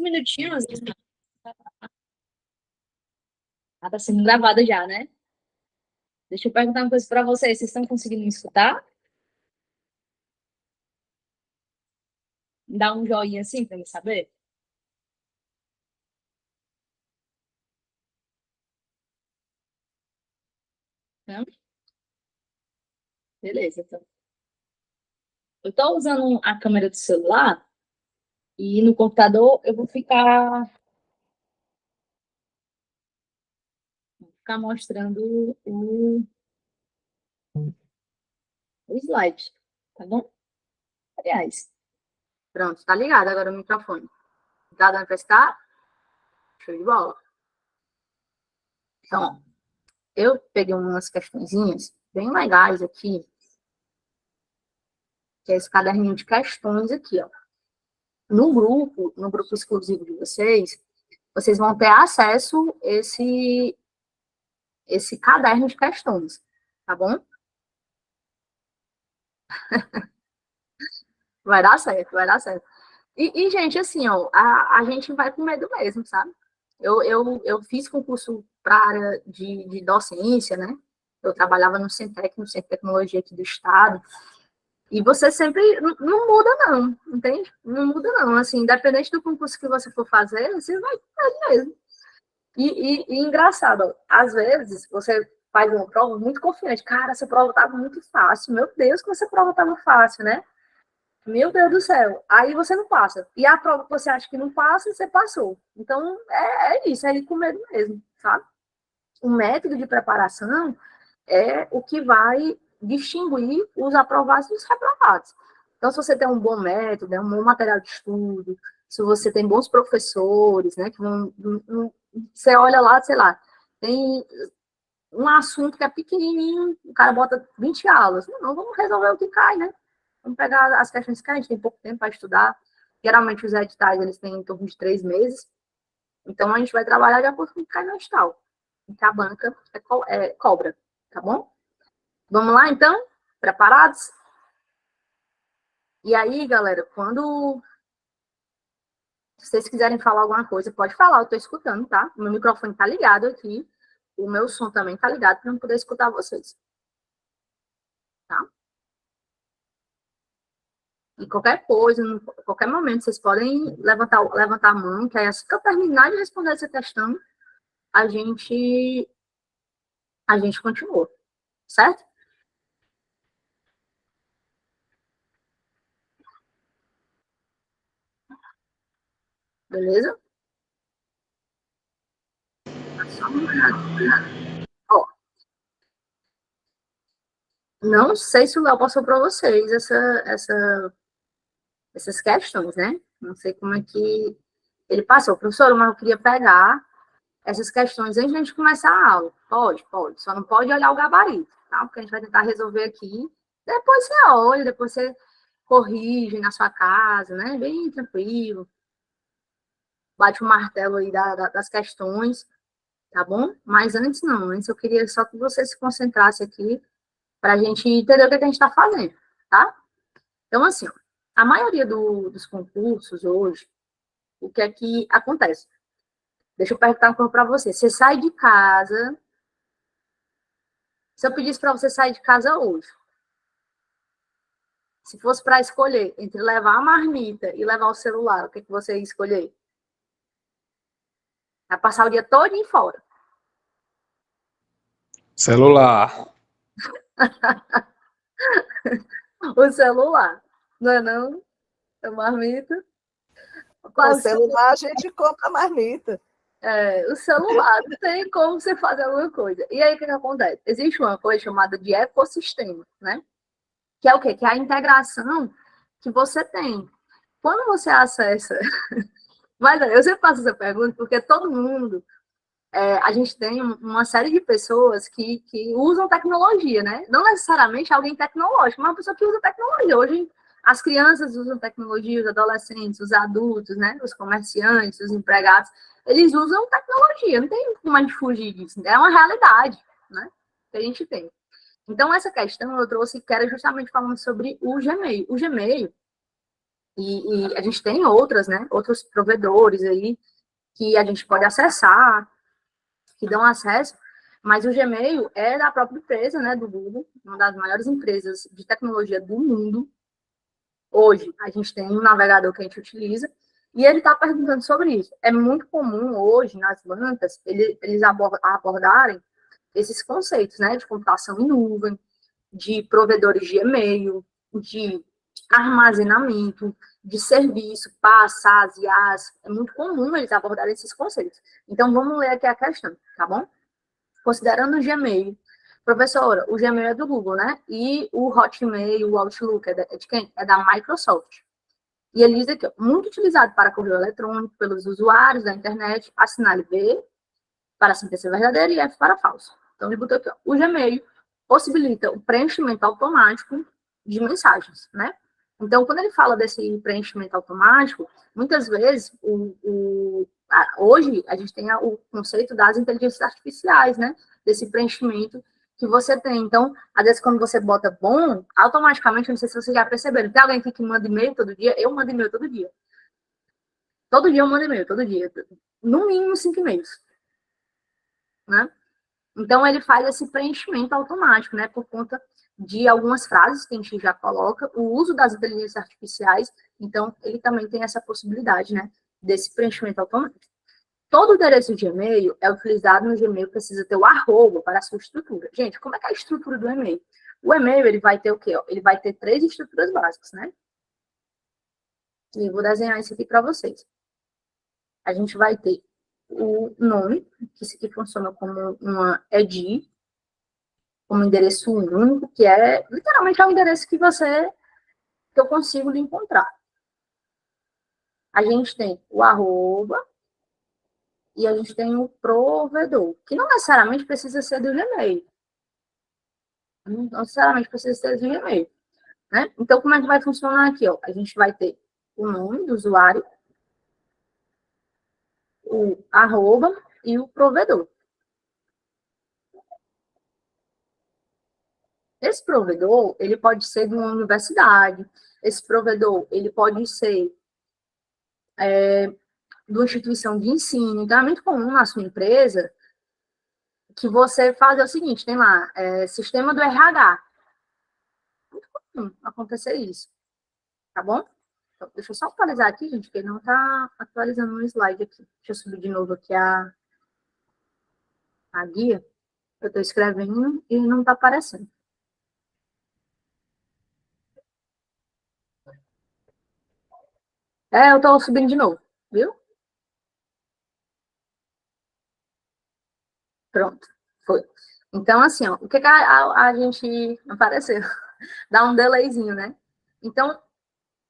minutinhos. Ah, tá sendo gravada já, né? Deixa eu perguntar uma coisa para vocês. Vocês estão conseguindo me escutar? Dá um joinha assim para me saber? Não? Beleza, então. Eu estou usando a câmera do celular e no computador eu vou ficar mostrando o slide, tá bom? Aliás, pronto, tá ligado agora o microfone. Tá dando para estar? Show de bola. Então, ó, eu peguei umas questõezinhas bem legais aqui, que é esse caderninho de questões aqui, ó. No grupo exclusivo de vocês vão ter acesso a esse caderno de questões, tá bom? Vai dar certo, vai dar certo. Gente, assim, ó, a gente vai com medo mesmo, sabe? Eu fiz concurso para a área de docência, né? Eu trabalhava no Centec, no Centro de Tecnologia aqui do Estado, e você sempre não muda, não, entende? Não muda, não. Assim, independente do concurso que você for fazer, você vai fazer mesmo. E engraçado, ó, às vezes você faz uma prova muito confiante. Cara, essa prova estava muito fácil. Meu Deus, que essa prova estava fácil, né? Meu Deus do céu. Aí você não passa. E a prova que você acha que não passa, você passou. Então, é isso, é ir com medo mesmo, sabe? O método de preparação é o que vai distinguir os aprovados dos reprovados. Então, se você tem um bom método, um bom material de estudo, se você tem bons professores, né, que você olha lá, sei lá, tem um assunto que é pequenininho, o cara bota 20 aulas. Não, vamos resolver o que cai, né? Vamos pegar as questões que a gente tem pouco tempo para estudar. Geralmente os editais, eles têm em torno de 3 meses. Então, a gente vai trabalhar de acordo com o que cai no edital. Que a banca cobra, tá bom? Vamos lá, então? Preparados? E aí, galera, quando vocês quiserem falar alguma coisa, pode falar, eu estou escutando, tá? O meu microfone está ligado aqui, o meu som também está ligado para eu poder escutar vocês. Tá? E qualquer coisa, em qualquer momento, vocês podem levantar a mão, que aí assim que eu terminar de responder essa questão, a gente continua, certo? Beleza? Só uma olhada. Ó, não sei se o Léo passou para vocês essas questões, né? Não sei como é que ele passou. Professor, mas eu queria pegar essas questões antes de a gente começar a aula. Pode. Só não pode olhar o gabarito, tá? Porque a gente vai tentar resolver aqui. Depois você olha, depois você corrige na sua casa, né? Bem tranquilo. Bate o martelo aí das questões, tá bom? Mas antes não. Antes eu queria só que você se concentrasse aqui para a gente entender o que a gente está fazendo, tá? Então, assim, ó, a maioria dos concursos hoje, o que é que acontece? Deixa eu perguntar uma coisa para você. Você sai de casa. Se eu pedisse para você sair de casa hoje, se fosse para escolher entre levar a marmita e levar o celular, o que, que você ia escolher? Vai passar o dia todo em fora. Celular. O celular. Não é não? A marmita. Com o celular a gente compra a marmita. O celular, não tem como você fazer alguma coisa. E aí, o que acontece? Existe uma coisa chamada de ecossistema, né? Que é o quê? Que é a integração que você tem. Quando você acessa... Mas eu sempre faço essa pergunta porque todo mundo... a gente tem uma série de pessoas que usam tecnologia, né? Não necessariamente alguém tecnológico, mas uma pessoa que usa tecnologia. Hoje, as crianças usam tecnologia, os adolescentes, os adultos, né? Os comerciantes, os empregados, eles usam tecnologia. Não tem como a gente fugir disso. É uma realidade, né? Que a gente tem. Então, essa questão eu trouxe que era justamente falando sobre o Gmail. O Gmail, E a gente tem outras, né? Outros provedores aí que a gente pode acessar, que dão acesso, mas o Gmail é da própria empresa, né, do Google, uma das maiores empresas de tecnologia do mundo. Hoje, a gente tem um navegador que a gente utiliza, e ele está perguntando sobre isso. É muito comum hoje, nas bancas, eles abordarem esses conceitos, né, de computação em nuvem, de provedores de e-mail, de armazenamento, de serviço, PaaS, SaaS, IaaS. É muito comum eles abordarem esses conceitos. Então, vamos ler aqui a questão, tá bom? Considerando o Gmail, professora, o Gmail é do Google, né? E o Hotmail, o Outlook é de quem? É da Microsoft. E ele diz aqui, ó, muito utilizado para correio eletrônico pelos usuários da internet, assinale B para síntese verdadeira e F para falso. Então, ele botou aqui, ó, o Gmail possibilita o preenchimento automático de mensagens, né? Então, quando ele fala desse preenchimento automático, muitas vezes, hoje, a gente tem o conceito das inteligências artificiais, né? Desse preenchimento que você tem. Então, às vezes, quando você bota bom, automaticamente, não sei se vocês já perceberam, tem alguém aqui que manda e-mail todo dia? Eu mando e-mail todo dia. Todo dia eu mando e-mail, todo dia. No mínimo 5 e-mails, né? Então, ele faz esse preenchimento automático, né? Por conta de algumas frases que a gente já coloca, o uso das inteligências artificiais, então, ele também tem essa possibilidade, né? Desse preenchimento automático. Todo endereço de e-mail é utilizado no Gmail, precisa ter o arroba para a sua estrutura. Gente, como é que é a estrutura do e-mail? O e-mail, ele vai ter o quê? Ele vai ter 3 estruturas básicas, né? E eu vou desenhar isso aqui para vocês. A gente vai ter o nome, que isso aqui funciona como uma ED, como endereço único, que é literalmente é o endereço que eu consigo lhe encontrar. A gente tem o arroba e a gente tem o provedor, que não necessariamente precisa ser do Gmail. Não necessariamente precisa ser do Gmail, né? Então, como é que vai funcionar aqui? Ó? A gente vai ter o nome do usuário, o arroba e o provedor. Esse provedor, ele pode ser de uma universidade, esse provedor, ele pode ser de uma instituição de ensino. Então, é muito comum na sua empresa que você faz o seguinte, tem lá, sistema do RH. Acontecer isso, tá bom? Então, deixa eu só atualizar aqui, gente, porque não tá atualizando no slide aqui. Deixa eu subir de novo aqui a guia. Eu estou escrevendo e não está aparecendo. Eu estou subindo de novo, viu? Pronto, foi. Então, assim, ó, o que, que a gente apareceu? Dá um delayzinho, né? Então,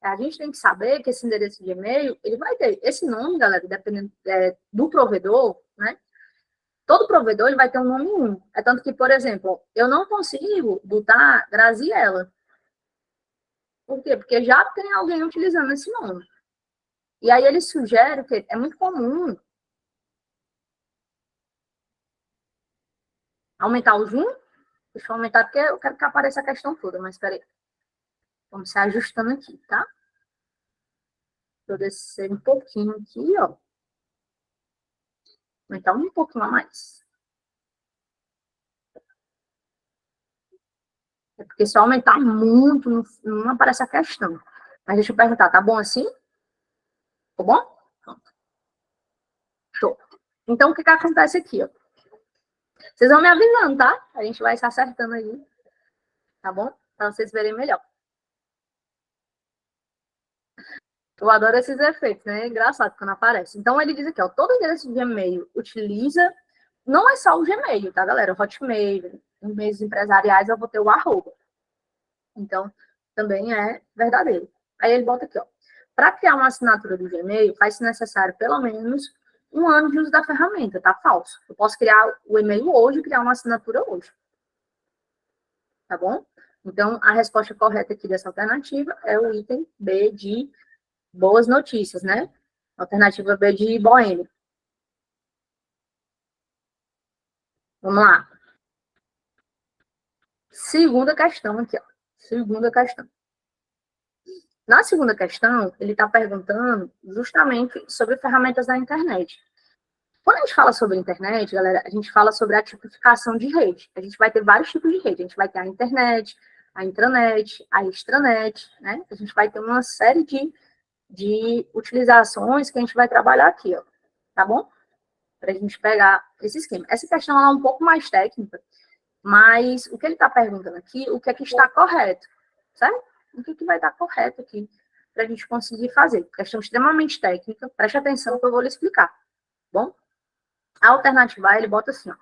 a gente tem que saber que esse endereço de e-mail, ele vai ter esse nome, galera, dependendo do provedor, né? Todo provedor ele vai ter um nome único. É tanto que, por exemplo, eu não consigo botar Graziella. Por quê? Porque já tem alguém utilizando esse nome. E aí ele sugere que é muito comum aumentar o zoom. Deixa eu aumentar porque eu quero que apareça a questão toda, mas espera aí. Vamos se ajustando aqui, tá? Deixa eu descer um pouquinho aqui, ó. Aumentar um pouquinho a mais. É porque se eu aumentar muito, não aparece a questão. Mas deixa eu perguntar, tá bom assim? Tá bom? Show. Então, o que que acontece aqui, ó? Vocês vão me avisando, tá? A gente vai se acertando aí, tá bom? Para vocês verem melhor. Eu adoro esses efeitos, né? É engraçado quando aparece. Então, ele diz aqui, ó, todo endereço de e-mail utiliza, não é só o Gmail, tá, galera? O Hotmail, em meios empresariais, eu vou ter o arroba. Então, também é verdadeiro. Aí ele bota aqui, ó, para criar uma assinatura do Gmail, faz-se necessário pelo menos 1 ano de uso da ferramenta, tá? Falso. Eu posso criar o e-mail hoje e criar uma assinatura hoje. Tá bom? Então, a resposta correta aqui dessa alternativa é o item B de boas notícias, né? Alternativa B de boêmio. Vamos lá. Segunda questão aqui, ó. Segunda questão. Na segunda questão, ele está perguntando justamente sobre ferramentas da internet. Quando a gente fala sobre internet, galera, a gente fala sobre a tipificação de rede. A gente vai ter vários tipos de rede. A gente vai ter a internet, a intranet, a extranet, né? A gente vai ter uma série de utilizações que a gente vai trabalhar aqui, ó. Tá bom? Para a gente pegar esse esquema. Essa questão é um pouco mais técnica, mas o que ele está perguntando aqui, o que é que está correto, certo? O que vai estar correto aqui para a gente conseguir fazer? Questão extremamente técnica, preste atenção que eu vou lhe explicar, bom? A alternativa A, ele bota assim, ó,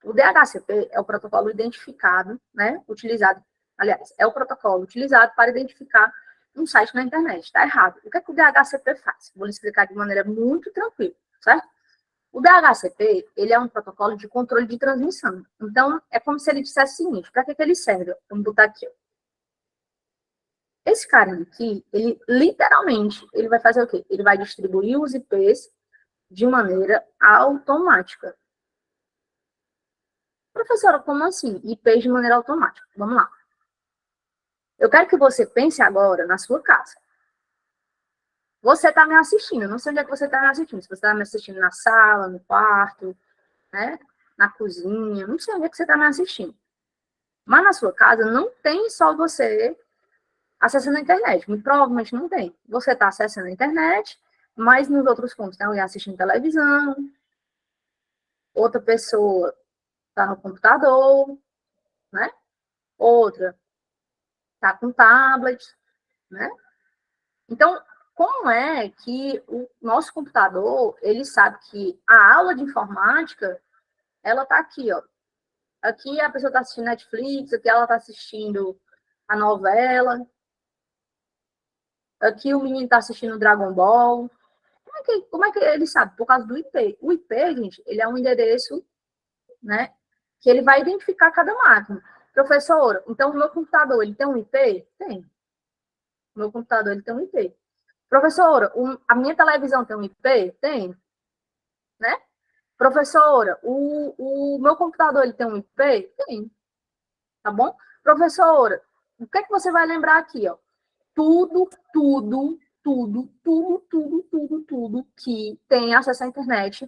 o DHCP é o protocolo identificado, né, utilizado, aliás, é o protocolo utilizado para identificar um site na internet, está errado. O que é que o DHCP faz? Vou lhe explicar de maneira muito tranquila, certo? O DHCP, ele é um protocolo de controle de transmissão. Então, é como se ele dissesse o seguinte, para que ele serve? Vamos botar aqui, ó. Esse cara aqui, ele literalmente, ele vai fazer o quê? Ele vai distribuir os IPs de maneira automática. Professora, como assim? IPs de maneira automática. Vamos lá. Eu quero que você pense agora na sua casa. Você está me assistindo, eu não sei onde é que você está me assistindo. Se você está me assistindo na sala, no quarto, né? Na cozinha, não sei onde é que você está me assistindo. Mas na sua casa não tem só você acessando a internet. Muito provavelmente não tem. Você está acessando a internet, mas nos outros pontos tem alguém assistindo televisão, outra pessoa está no computador, né? Outra está com tablet, né? Então, como é que o nosso computador, ele sabe que a aula de informática, ela está aqui, ó. Aqui a pessoa está assistindo Netflix, aqui ela está assistindo a novela, aqui o menino está assistindo Dragon Ball. Como é que ele sabe? Por causa do IP. O IP, gente, ele é um endereço, né, que ele vai identificar cada máquina. Professor, então o meu computador, ele tem um IP? Tem. O meu computador, ele tem um IP. Professora, a minha televisão tem um IP? Tem, né? Professora, o meu computador ele tem um IP? Tem, tá bom? Professora, o que é que você vai lembrar aqui, ó? Tudo que tem acesso à internet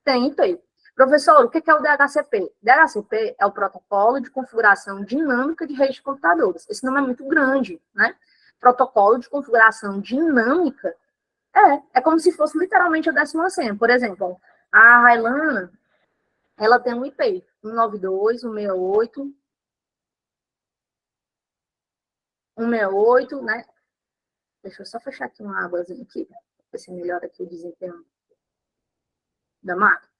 tem IP. Professor, o que é o DHCP? DHCP é o protocolo de configuração dinâmica de rede de computadores. Esse nome é muito grande, né? Protocolo de configuração dinâmica é como se fosse literalmente a 10ª senha. Por exemplo, a Railana, ela tem um IP, 192, 168, 168, né? Deixa eu só fechar aqui uma águazinha aqui, para ver se melhora aqui o desempenho da máquina.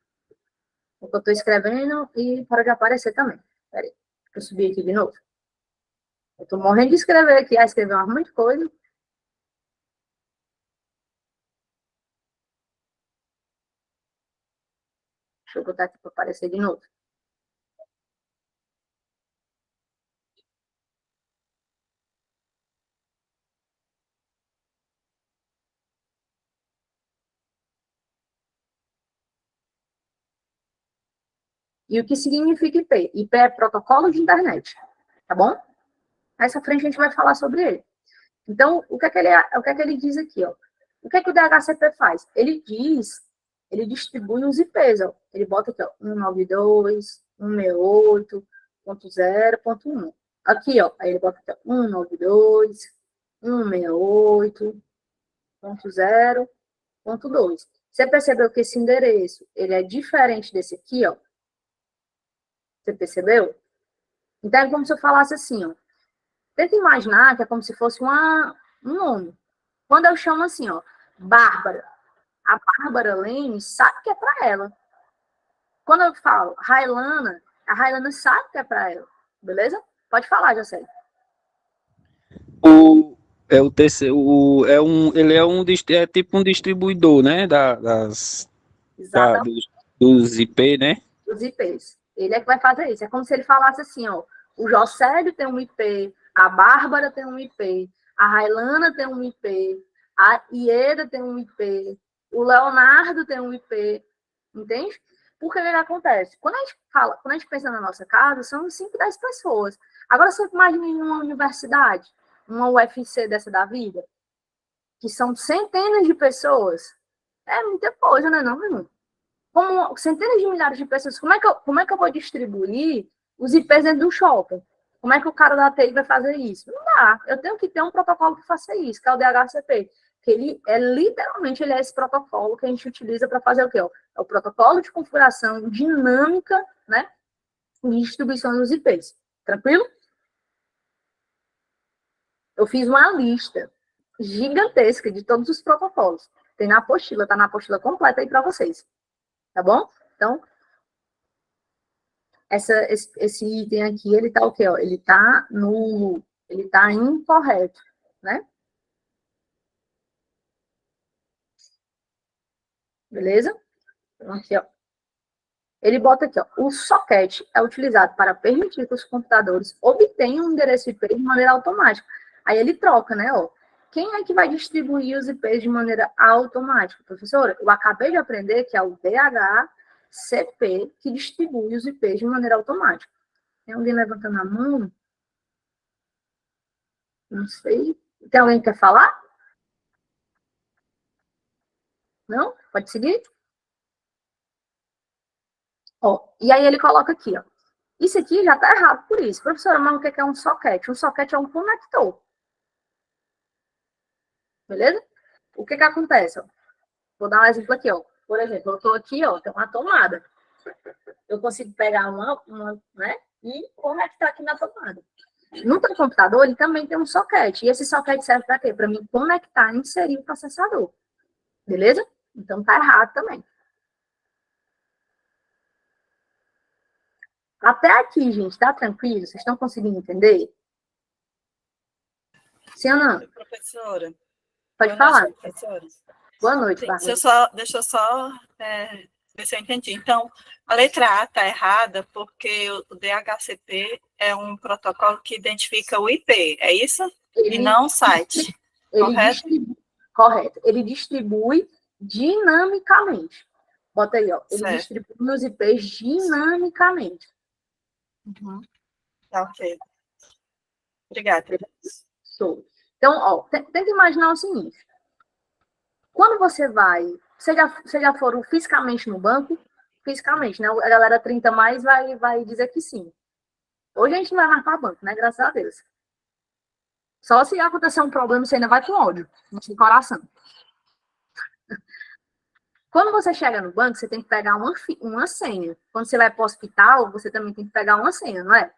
O que eu estou escrevendo e para de aparecer também. Espera aí, deixa eu subir aqui de novo. Eu estou morrendo de escrever aqui, escrever uma muita coisa. Deixa eu botar aqui para aparecer de novo. E o que significa IP? IP é protocolo de internet, tá bom? Mais à frente a gente vai falar sobre ele. Então, o que é que ele diz aqui, ó? O que é que o DHCP faz? Ele distribui os IPs, ó. Ele bota aqui, ó, 192, 168.0.1. Aqui, ó, aí ele bota aqui, ó, 192, 168.0.2. Você percebeu que esse endereço, ele é diferente desse aqui, ó? Você percebeu? Então, é como se eu falasse assim, ó. Tenta imaginar que é como se fosse um nome. Quando eu chamo assim, ó, Bárbara, a Bárbara Lane sabe que é para ela. Quando eu falo Railana, a Railana sabe que é para ela. Beleza? Pode falar, Jacé. É o terceiro, ele é tipo um distribuidor, né, Exatamente. dos IP, né? Os IPs. Ele é que vai fazer isso. É como se ele falasse assim, ó, o Jocélio tem um IP, a Bárbara tem um IP, a Railana tem um IP, a Ieda tem um IP, o Leonardo tem um IP, entende? Porque o que acontece? Quando a gente pensa na nossa casa, são 5, 10 pessoas. Agora você imagina em uma universidade, uma UFC dessa da vida, que são centenas de pessoas, é muita coisa, né, não, meu irmão? Como centenas de milhares de pessoas, como é que eu vou distribuir os IPs dentro do shopping? Como é que o cara da TI vai fazer isso? Não dá. Eu tenho que ter um protocolo que faça isso, que é o DHCP. Que ele é literalmente ele é esse protocolo que a gente utiliza para fazer o quê? É o protocolo de configuração dinâmica, né? De distribuição dos IPs. Tranquilo? Eu fiz uma lista gigantesca de todos os protocolos. Tem na apostila, tá na apostila completa aí para vocês. Tá bom? Então, esse item aqui, ele tá o quê? Ó? Ele tá incorreto, né? Beleza? Então, aqui, ó. Ele bota aqui, ó. O socket é utilizado para permitir que os computadores obtenham um endereço IP de maneira automática. Aí ele troca, né? Ó. Quem é que vai distribuir os IPs de maneira automática? Professora, eu acabei de aprender que é o DHCP que distribui os IPs de maneira automática. Tem alguém levantando a mão? Não sei. Tem alguém que quer falar? Não? Pode seguir? Ó, e aí ele coloca aqui, ó. Isso aqui já está errado por isso. Professora, mas o que é um socket? Um socket é um conector. Beleza? O que acontece? Ó? Vou dar um exemplo aqui, ó. Por exemplo, eu estou aqui, ó, tem uma tomada. Eu consigo pegar uma, né, e conectar aqui na tomada. No teu computador, ele também tem um socket. E esse socket serve para quê? Para mim conectar e inserir o processador. Beleza? Então tá errado também. Até aqui, gente, tá tranquilo? Vocês estão conseguindo entender? Sim ou não? Professora. Pode falar. Noite, professora. Boa noite, Sim, Bárbara. deixa eu só ver se eu entendi. Então, a letra A está errada porque o DHCP é um protocolo que identifica o IP, é isso? E não o site, correto? Correto. Ele distribui dinamicamente. Bota aí, ó. Ele certo. distribui os IPs dinamicamente. Uhum. Tá, ok. Obrigada. Show. Então, ó, tenta imaginar o seguinte. Quando você vai... Você já foram fisicamente no banco? Fisicamente, né? A galera 30 mais vai dizer que sim. Hoje a gente não vai mais para banco, né? Graças a Deus. Só se acontecer um problema, você ainda vai com ódio no seu coração. Quando você chega no banco, você tem que pegar uma senha. Quando você vai para o hospital, você também tem que pegar uma senha, não é?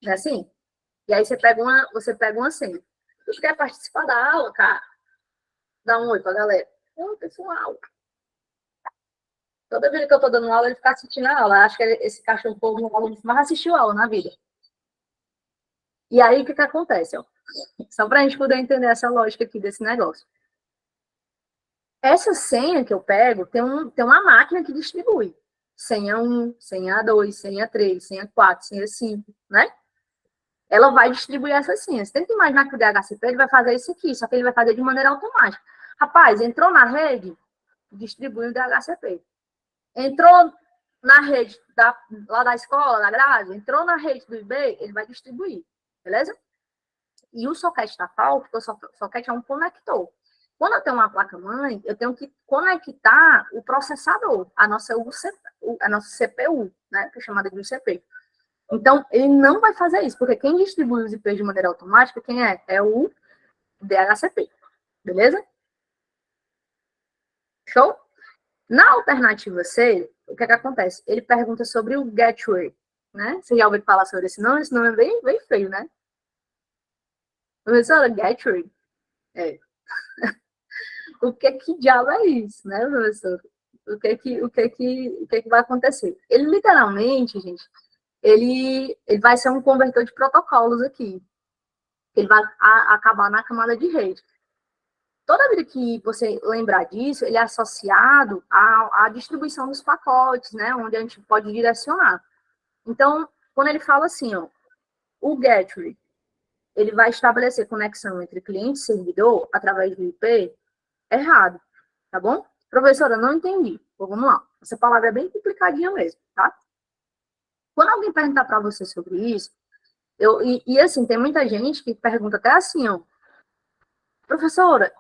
Não é assim? E aí você pega uma senha. Você quer participar da aula, cara? Dá um oi pra galera. Oi, pessoal. Toda vez que eu tô dando aula, ele fica assistindo a aula. Acho que esse cachorro povo mais assistiu a aula na vida. E aí, o que acontece? Ó? Só pra gente poder entender essa lógica aqui desse negócio. Essa senha que eu pego, tem uma máquina que distribui. Senha 1, senha 2, senha 3, senha 4, senha 5, né? Ela vai distribuir essas senhas. Tem que imaginar que o DHCP ele vai fazer isso aqui, só que ele vai fazer de maneira automática. Rapaz, entrou na rede, distribui o DHCP. Entrou na rede lá da escola, da grade, entrou na rede do IB, ele vai distribuir. Beleza? E o socket da FAO, porque o socket é um conector. Quando eu tenho uma placa-mãe, eu tenho que conectar o processador, a nossa CPU, né, que é chamada de UCP. Então, ele não vai fazer isso, porque quem distribui os IPs de maneira automática, quem é? É o DHCP. Beleza? Show? Na alternativa C, o que acontece? Ele pergunta sobre o gateway, né? Você já ouviu falar sobre esse nome? Esse nome é bem feio, né? Professora, gateway? É. O que diabo é isso, né, professor? O que vai acontecer? Ele literalmente, gente, ele vai ser um convertor de protocolos aqui. Ele vai acabar na camada de rede. Toda vez que você lembrar disso, ele é associado à distribuição dos pacotes, né, onde a gente pode direcionar. Então, quando ele fala assim, ó, o gateway, ele vai estabelecer conexão entre cliente e servidor através do IP, errado, tá bom? Professora, não entendi. Então, vamos lá. Essa palavra é bem complicadinha mesmo, tá? Quando alguém perguntar para você sobre isso, assim, tem muita gente que pergunta até assim, ó, Professora,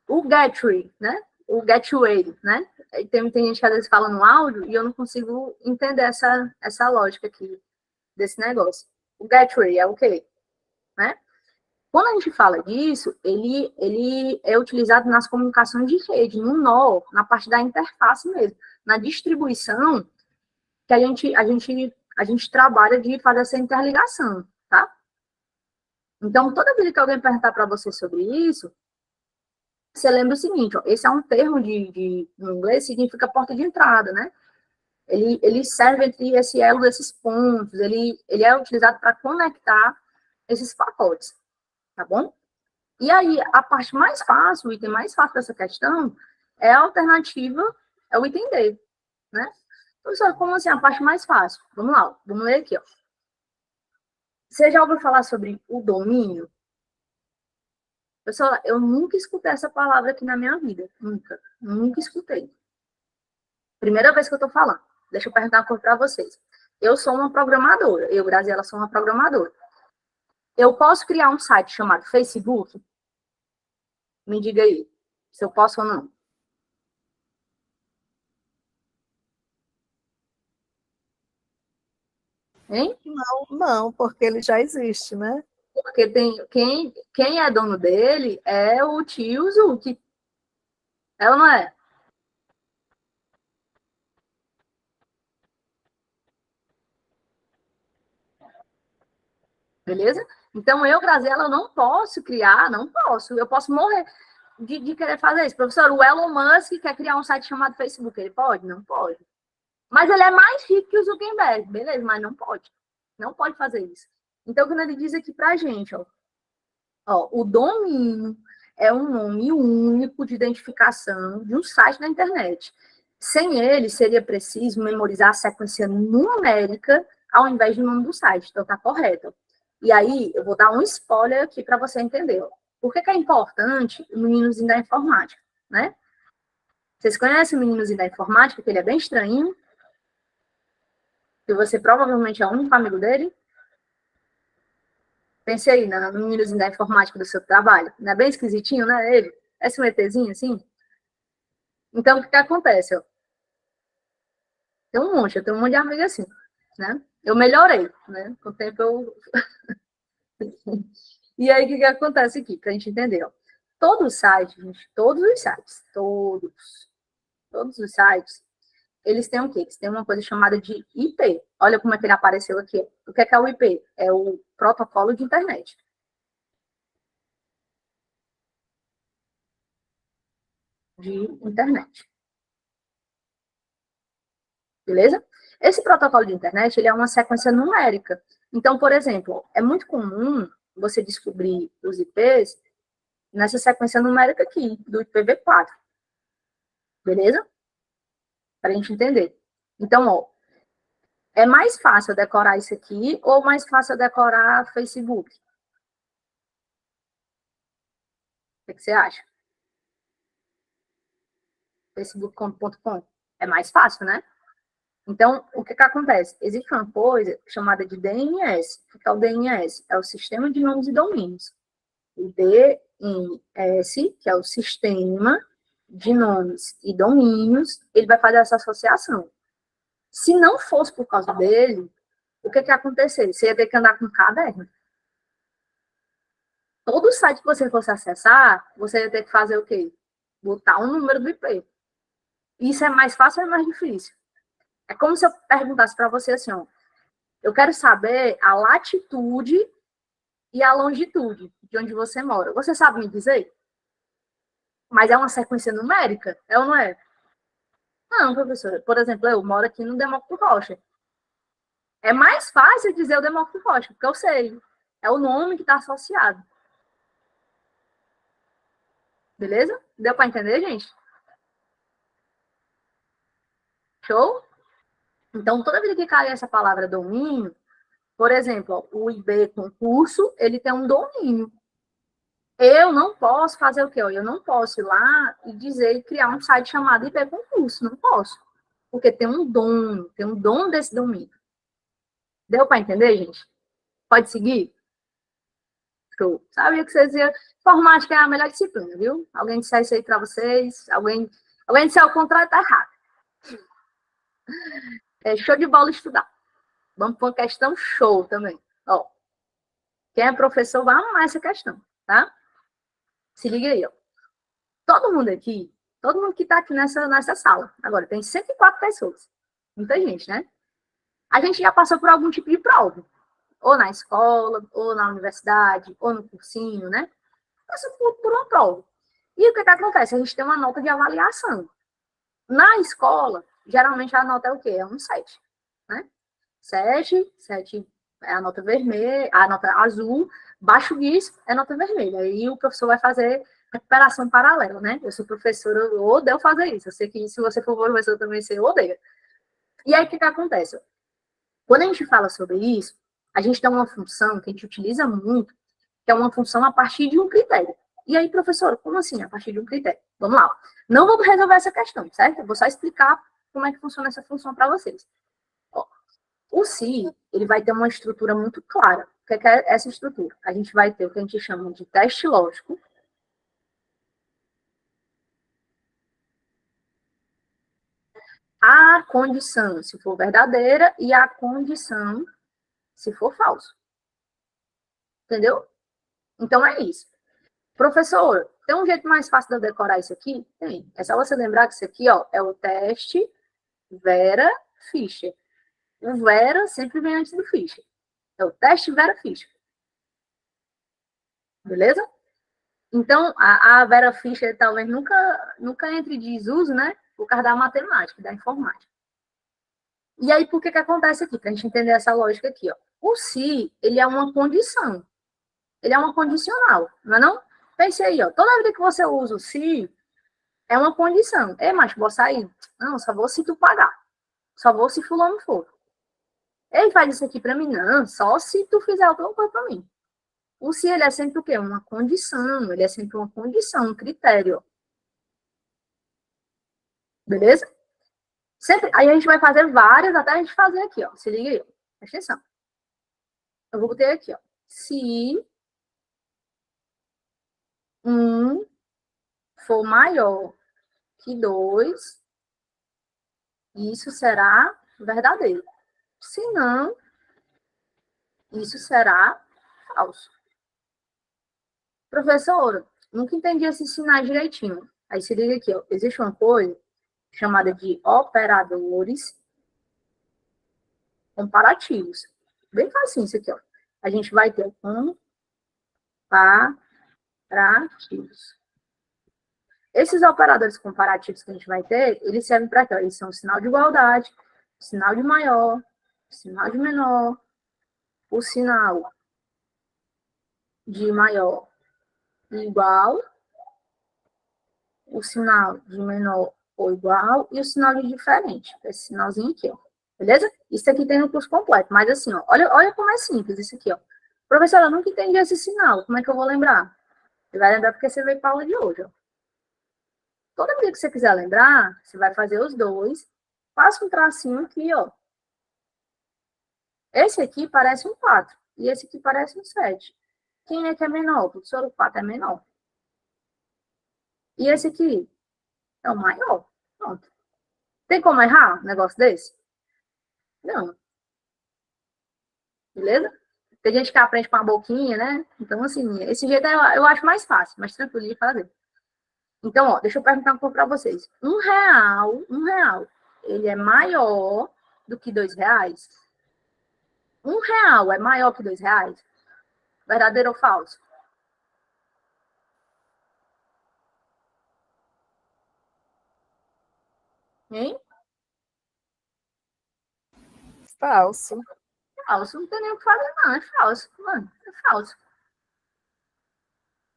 o Gateway, né? O Gateway, né? Tem gente que às vezes fala no áudio e eu não consigo entender essa lógica aqui desse negócio. O Gateway é o quê? Né? Quando a gente fala disso, ele é utilizado nas comunicações de rede, no nó, na parte da interface mesmo, na distribuição que a gente trabalha de fazer essa interligação, tá? Então, toda vez que alguém perguntar para você sobre isso, você lembra o seguinte, ó, esse é um termo em inglês, significa porta de entrada, né? Ele serve entre esse elo desses pontos, ele é utilizado para conectar esses pacotes, tá bom? E aí, a parte mais fácil, o item mais fácil dessa questão é a alternativa, é o item D, né? Professor, como assim a parte mais fácil? Vamos lá, vamos ler aqui, ó. Você já ouviu falar sobre o domínio? Pessoal, eu nunca escutei essa palavra aqui na minha vida. Nunca escutei. Primeira vez que eu tô falando. Deixa eu perguntar uma coisa para vocês. Eu sou uma programadora. Eu, Graziela, sou uma programadora. Eu posso criar um site chamado Facebook? Me diga aí, se eu posso ou não. Hein? Não, porque ele já existe, né? Porque quem é dono dele é o tio Zuki. É ou não é? Beleza? Então, eu, Graziela, eu não posso criar, não posso. Eu posso morrer de querer fazer isso. Professor, o Elon Musk quer criar um site chamado Facebook. Ele pode? Não pode. Mas ele é mais rico que o Zuckerberg. Beleza, mas não pode. Não pode fazer isso. Então, quando ele diz aqui pra gente, ó, o domínio é um nome único de identificação de um site na internet. Sem ele, seria preciso memorizar a sequência numérica ao invés do nome do site. Então, tá correto. E aí, eu vou dar um spoiler aqui para você entender. Por que é importante o meninozinho da informática, né? Vocês conhecem o meninozinho da informática, que ele é bem estranho, que você provavelmente é o único amigo dele? Pense aí no meninozinho da informática do seu trabalho. Não é bem esquisitinho, né? Ele? Esse um ETzinho, assim? Então, o que acontece? Ó? Eu tenho um monte de amigo assim, né? Eu melhorei, né? Com o tempo eu... E aí, o que acontece aqui, pra gente entender, ó. Todo site, gente, todos os sites, eles têm o quê? Eles têm uma coisa chamada de IP. Olha como é que ele apareceu aqui. O que é o IP? É o protocolo de internet. Beleza? Esse protocolo de internet, ele é uma sequência numérica. Então, por exemplo, é muito comum você descobrir os IPs nessa sequência numérica aqui, do IPv4. Beleza? Para a gente entender. Então, ó, é mais fácil decorar isso aqui ou mais fácil decorar Facebook? O que você acha? Facebook.com. É mais fácil, né? Então, o que acontece? Existe uma coisa chamada de DNS. O que é o DNS? É o Sistema de Nomes e Domínios. O DNS, que é o Sistema de Nomes e Domínios, ele vai fazer essa associação. Se não fosse por causa dele, o que ia acontecer? Você ia ter que andar com um caderno. Todo site que você fosse acessar, você ia ter que fazer o quê? Botar um número do IP. Isso é mais fácil ou é mais difícil? É como se eu perguntasse para você assim, ó, eu quero saber a latitude e a longitude de onde você mora. Você sabe me dizer? Mas é uma sequência numérica? É ou não é? Não, professora. Por exemplo, eu moro aqui no Demócrito Rocha. É mais fácil dizer o Demócrito Rocha, porque eu sei. É o nome que está associado. Beleza? Deu para entender, gente? Show? Então, toda vez que cai essa palavra domínio, por exemplo, o IB concurso, ele tem um domínio. Eu não posso fazer o quê? Eu não posso ir lá e dizer e criar um site chamado IB concurso. Não posso. Porque tem um dono desse domínio. Deu para entender, gente? Pode seguir? Show. Sabia que vocês iam... Informática é a melhor disciplina, viu? Alguém disser isso aí para vocês, alguém disser o contrário, tá errado. É show de bola estudar. Vamos para uma questão show também. Ó, quem é professor vai amar essa questão, tá? Se liga aí, ó. Todo mundo que está aqui nessa sala, agora tem 104 pessoas. Muita gente, né? A gente já passou por algum tipo de prova. Ou na escola, ou na universidade, ou no cursinho, né? Passou por uma prova. E o que acontece? A gente tem uma nota de avaliação. Na escola, geralmente a nota é o quê? É um 7, né? 7 é a nota vermelha, a nota azul, baixo disso é nota vermelha. Aí o professor vai fazer recuperação paralela, né? Eu sou professora, eu odeio fazer isso. Eu sei que se você for professor também, você odeia. E aí o que acontece? Quando a gente fala sobre isso, a gente tem uma função que a gente utiliza muito, que é uma função a partir de um critério. E aí, professor, como assim a partir de um critério? Vamos lá. Não vou resolver essa questão, certo? Eu vou só explicar como é que funciona essa função para vocês. Ó, o SI, ele vai ter uma estrutura muito clara. O que é essa estrutura? A gente vai ter o que a gente chama de teste lógico. A condição, se for verdadeira, e a condição, se for falso. Entendeu? Então, é isso. Professor, tem um jeito mais fácil de eu decorar isso aqui? Tem. É só você lembrar que isso aqui, ó, é o teste Vera Fischer. O Vera sempre vem antes do Fischer. É o teste Vera Fischer. Beleza? Então, a Vera Fischer talvez nunca entre em desuso, né? Por causa da matemática, da informática. E aí, por que acontece aqui? Para a gente entender essa lógica aqui, ó. O se, ele é uma condição. Ele é uma condicional, não é não? Pense aí, ó. Toda vida que você usa o se, é uma condição. Ei, macho, vou sair. Não, só vou se tu pagar. Só vou se fulano for. Ei, faz isso aqui para mim. Não, só se tu fizer alguma coisa para mim. O se, ele é sempre o quê? Uma condição. Ele é sempre uma condição, um critério. Beleza? Sempre, aí a gente vai fazer várias até a gente fazer aqui, ó. Se liga aí, ó. Presta atenção. Eu vou botar aqui, ó. Se um for maior que 2, isso será verdadeiro. Se não, isso será falso. Professora, nunca entendi esses sinais direitinho. Aí se liga aqui, ó. Existe uma coisa chamada de operadores comparativos. Bem fácil isso aqui, ó. A gente vai ter comparativos. Esses operadores comparativos que a gente vai ter, eles servem para quê? Eles são o sinal de igualdade, o sinal de maior, o sinal de menor, o sinal de maior e igual, o sinal de menor ou igual e o sinal de diferente. Esse sinalzinho aqui, ó. Beleza? Isso aqui tem no curso completo. Mas assim, ó, olha como é simples isso aqui, ó. Professora, eu nunca entendi esse sinal. Como é que eu vou lembrar? Você vai lembrar porque você veio para a aula de hoje, ó. Toda vez que você quiser lembrar, você vai fazer os dois. Passa um tracinho aqui, ó. Esse aqui parece um 4 e esse aqui parece um 7. Quem é que é menor? Professor, o 4 é menor. E esse aqui é o maior. Pronto. Tem como errar um negócio desse? Não. Beleza? Tem gente que aprende com a boquinha, né? Então, assim, esse jeito eu acho mais fácil, mais tranquilo de fazer. Então, ó, deixa eu perguntar um pouco para vocês. R$ 1, ele é maior do que R$ 2? R$ 1 é maior que R$ 2? Verdadeiro ou falso? Hein? Falso. Falso, não tem nem o que fazer, não. É falso. Mano, é falso.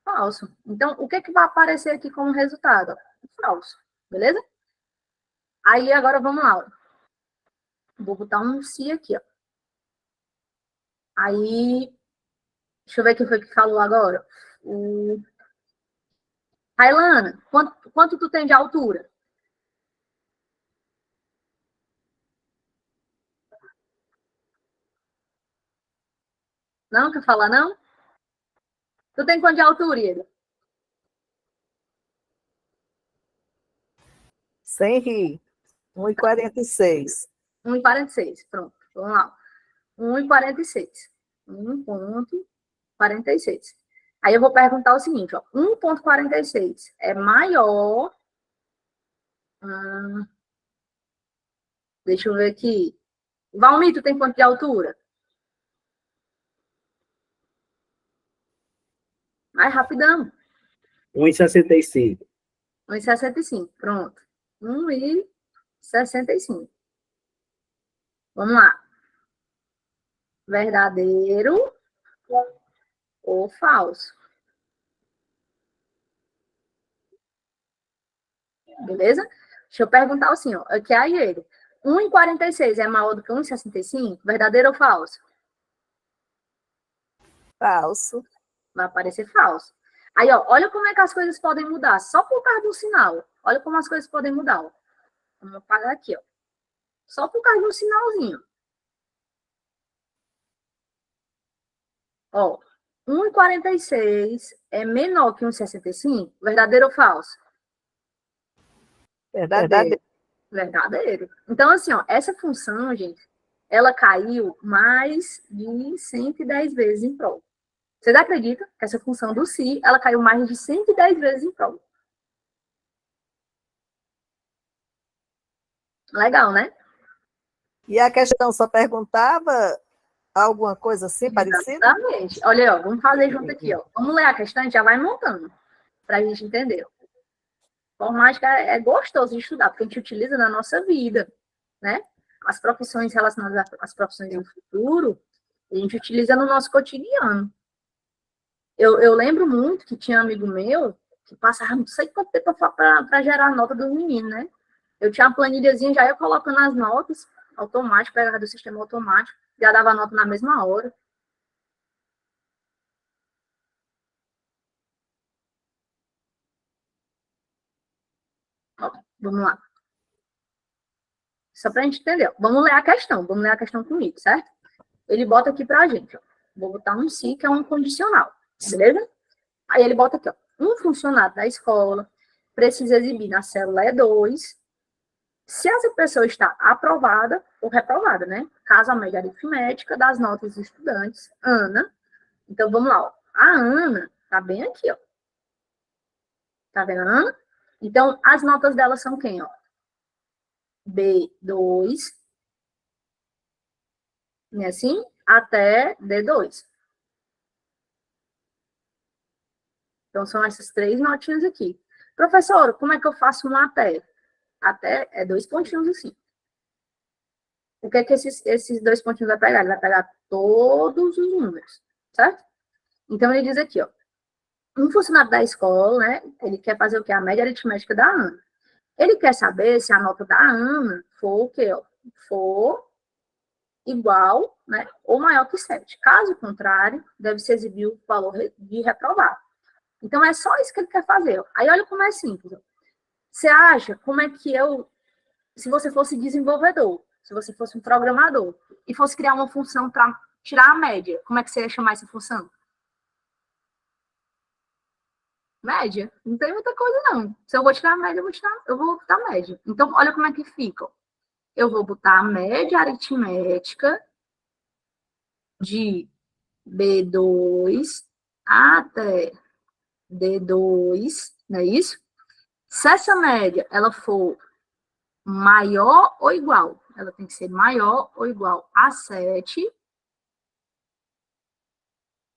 Falso. Então, o que vai aparecer aqui como resultado? Falso. Beleza? Aí, agora vamos lá. Vou botar um se aqui, ó. Aí, deixa eu ver quem foi que falou agora. O... Railana, quanto tu tem de altura? Não? Quer falar, não? Tu tem quanto de altura, Ieda? Sem rir. 1,46. 1,46. Pronto, vamos lá. 1,46. 1,46. Aí eu vou perguntar o seguinte, ó. 1,46 é maior... deixa eu ver aqui. Valmir, tu tem quanto de altura? Mais rapidão. 1,65. 1,65. Pronto. 1,65. Vamos lá. Verdadeiro ou falso? Beleza? Deixa eu perguntar assim, ó. Aqui é ele. 1,46 é maior do que 1,65? Verdadeiro ou falso? Falso. Vai aparecer falso. Aí, ó, olha como é que as coisas podem mudar. Só por causa do sinal. Olha como as coisas podem mudar. Ó. Vamos apagar aqui, ó. Só por causa do sinalzinho. Ó, 1,46 é menor que 1,65? Verdadeiro ou falso? Verdadeiro. Verdadeiro. Então, assim, ó, essa função, gente, ela caiu mais de 110 vezes em prova. Vocês acreditam que essa função do se, ela caiu mais de 110 vezes em prova? Legal, né? E a questão só perguntava alguma coisa assim parecida? Exatamente. Olha aí, ó, vamos fazer junto aqui, ó. Vamos ler a questão, a gente já vai montando, para a gente entender. Informática é gostoso de estudar, porque a gente utiliza na nossa vida, né? As profissões relacionadas às profissões do futuro, a gente utiliza no nosso cotidiano. Eu lembro muito que tinha um amigo meu que passava não sei quanto tempo para gerar a nota dos meninos, né? Eu tinha uma planilhazinha, já ia colocando as notas, automático, pegava do sistema automático, já dava a nota na mesma hora. Ó, vamos lá. Só para a gente entender. Vamos ler a questão. Vamos ler a questão comigo, certo? Ele bota aqui para a gente. Ó. Vou botar um se, que é um condicional. Beleza? Aí ele bota aqui, ó. Um funcionário da escola precisa exibir na célula E2 se essa pessoa está aprovada ou reprovada, né? Caso a média aritmética das notas dos estudantes, Ana. Então, vamos lá, ó. A Ana tá bem aqui, ó. Tá vendo a Ana? Então, as notas dela são quem, ó? B2, né, assim, até D2. Então, são essas 3 notinhas aqui. Professor, como é que eu faço um até? Até é 2 pontinhos assim. O que é que esses 2 pontinhos vai pegar? Ele vai pegar todos os números, certo? Então, ele diz aqui, ó. Um funcionário da escola, né? Ele quer fazer o quê? A média aritmética da Ana. Ele quer saber se a nota da Ana for o quê? Ó? For igual, né, ou maior que 7. Caso contrário, deve-se exibir o valor de reprovado. Então, é só isso que ele quer fazer. Ó. Aí, olha como é simples. Ó. Você acha como é que se você fosse desenvolvedor, se você fosse um programador, e fosse criar uma função para tirar a média, como é que você ia chamar essa função? Média? Não tem muita coisa, não. Se eu vou tirar a média, eu vou botar a média. Então, olha como é que fica. Ó. Eu vou botar a média aritmética de B2 até D2, não é isso? Se essa média ela for maior ou igual, ela tem que ser maior ou igual a 7,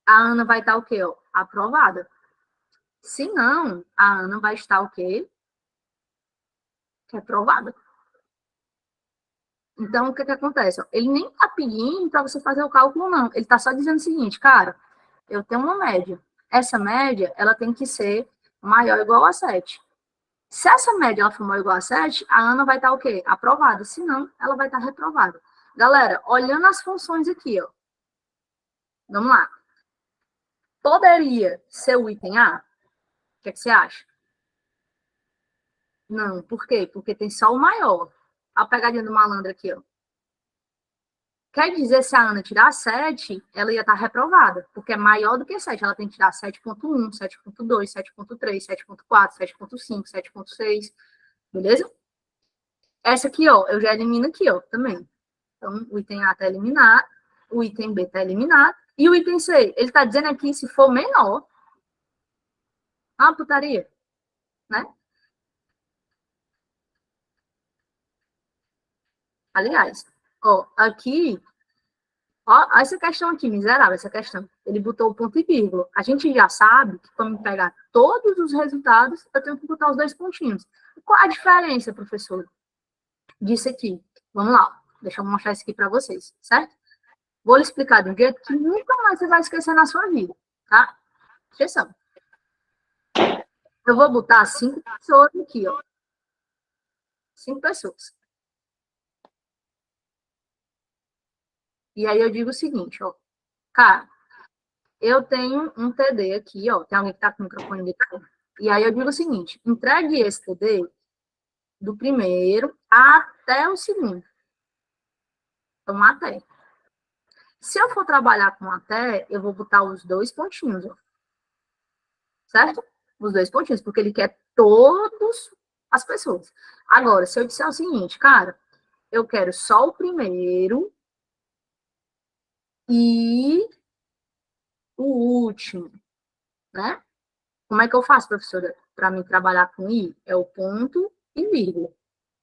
a Ana vai estar o quê? Ó? Aprovada. Se não, a Ana vai estar o quê? Reprovada. Então, o que acontece? Ele nem está pedindo para você fazer o cálculo, não. Ele está só dizendo o seguinte, cara, eu tenho uma média. Essa média, ela tem que ser maior ou igual a 7. Se essa média ela for maior ou igual a 7, a Ana vai estar o quê? Aprovada. Se não, ela vai estar reprovada. Galera, olhando as funções aqui, ó. Vamos lá. Poderia ser o item A? O que você acha? Não. Por quê? Porque tem só o maior. A pegadinha do malandro aqui, ó. Quer dizer, se a Ana tirar 7, ela ia estar reprovada, porque é maior do que 7. Ela tem que tirar 7.1, 7.2, 7.3, 7.4, 7.5, 7.6, beleza? Essa aqui, ó, eu já elimino aqui, ó, também. Então, o item A está eliminado, o item B está eliminado, e o item C, ele está dizendo aqui, se for menor, uma putaria, né? Aliás, ó, aqui, ó, essa questão aqui, miserável, essa questão. Ele botou o ponto e vírgula. A gente já sabe que para me pegar todos os resultados, eu tenho que botar os 2 pontinhos. Qual a diferença, professor, disso aqui? Vamos lá, deixa eu mostrar isso aqui para vocês, certo? Vou lhe explicar de um jeito que nunca mais você vai esquecer na sua vida, tá? Atenção. Eu vou botar 5 pessoas aqui, ó. 5 pessoas. E aí eu digo o seguinte, ó. Cara, eu tenho um TD aqui, ó. Tem alguém que tá com o microfone ligado? E aí eu digo o seguinte, entregue esse TD do primeiro até o segundo. Então, até. Se eu for trabalhar com até, eu vou botar os 2 pontinhos, ó. Certo? Os 2 pontinhos, porque ele quer todas as pessoas. Agora, se eu disser o seguinte, cara, eu quero só o primeiro e o último, né? Como é que eu faço, professora, para mim trabalhar com I? É o ponto e vírgula,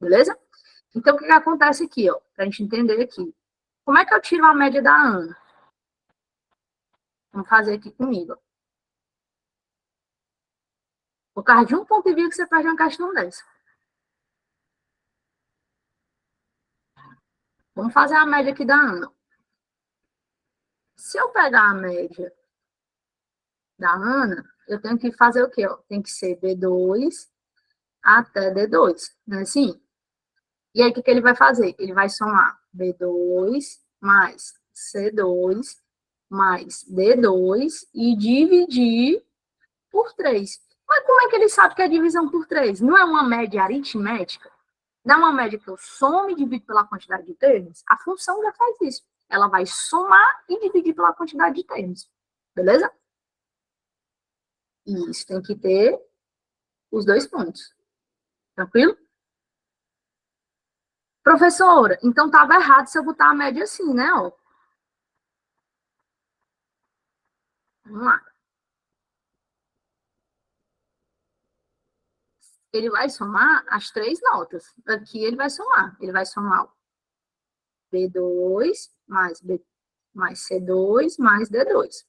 beleza? Então, o que acontece aqui, ó, para a gente entender aqui? Como é que eu tiro a média da Ana? Vamos fazer aqui comigo. Por causa de um ponto e vírgula, você faz uma questão dessa. Vamos fazer a média aqui da Ana. Se eu pegar a média da Ana, eu tenho que fazer o quê? Ó? Tem que ser B2 até D2, não é assim? E aí, o que ele vai fazer? Ele vai somar B2 mais C2 mais D2 e dividir por 3. Mas como é que ele sabe que é divisão por 3? Não é uma média aritmética? Não é uma média que eu somo e divido pela quantidade de termos? A função já faz isso. Ela vai somar e dividir pela quantidade de termos. Beleza? E isso tem que ter os 2 pontos. Tranquilo? Professora, então estava errado se eu botar a média assim, né? Ó. Vamos lá. Ele vai somar as 3 notas. Aqui ele vai somar. Ele vai somar o B2 mais C2 mais D2.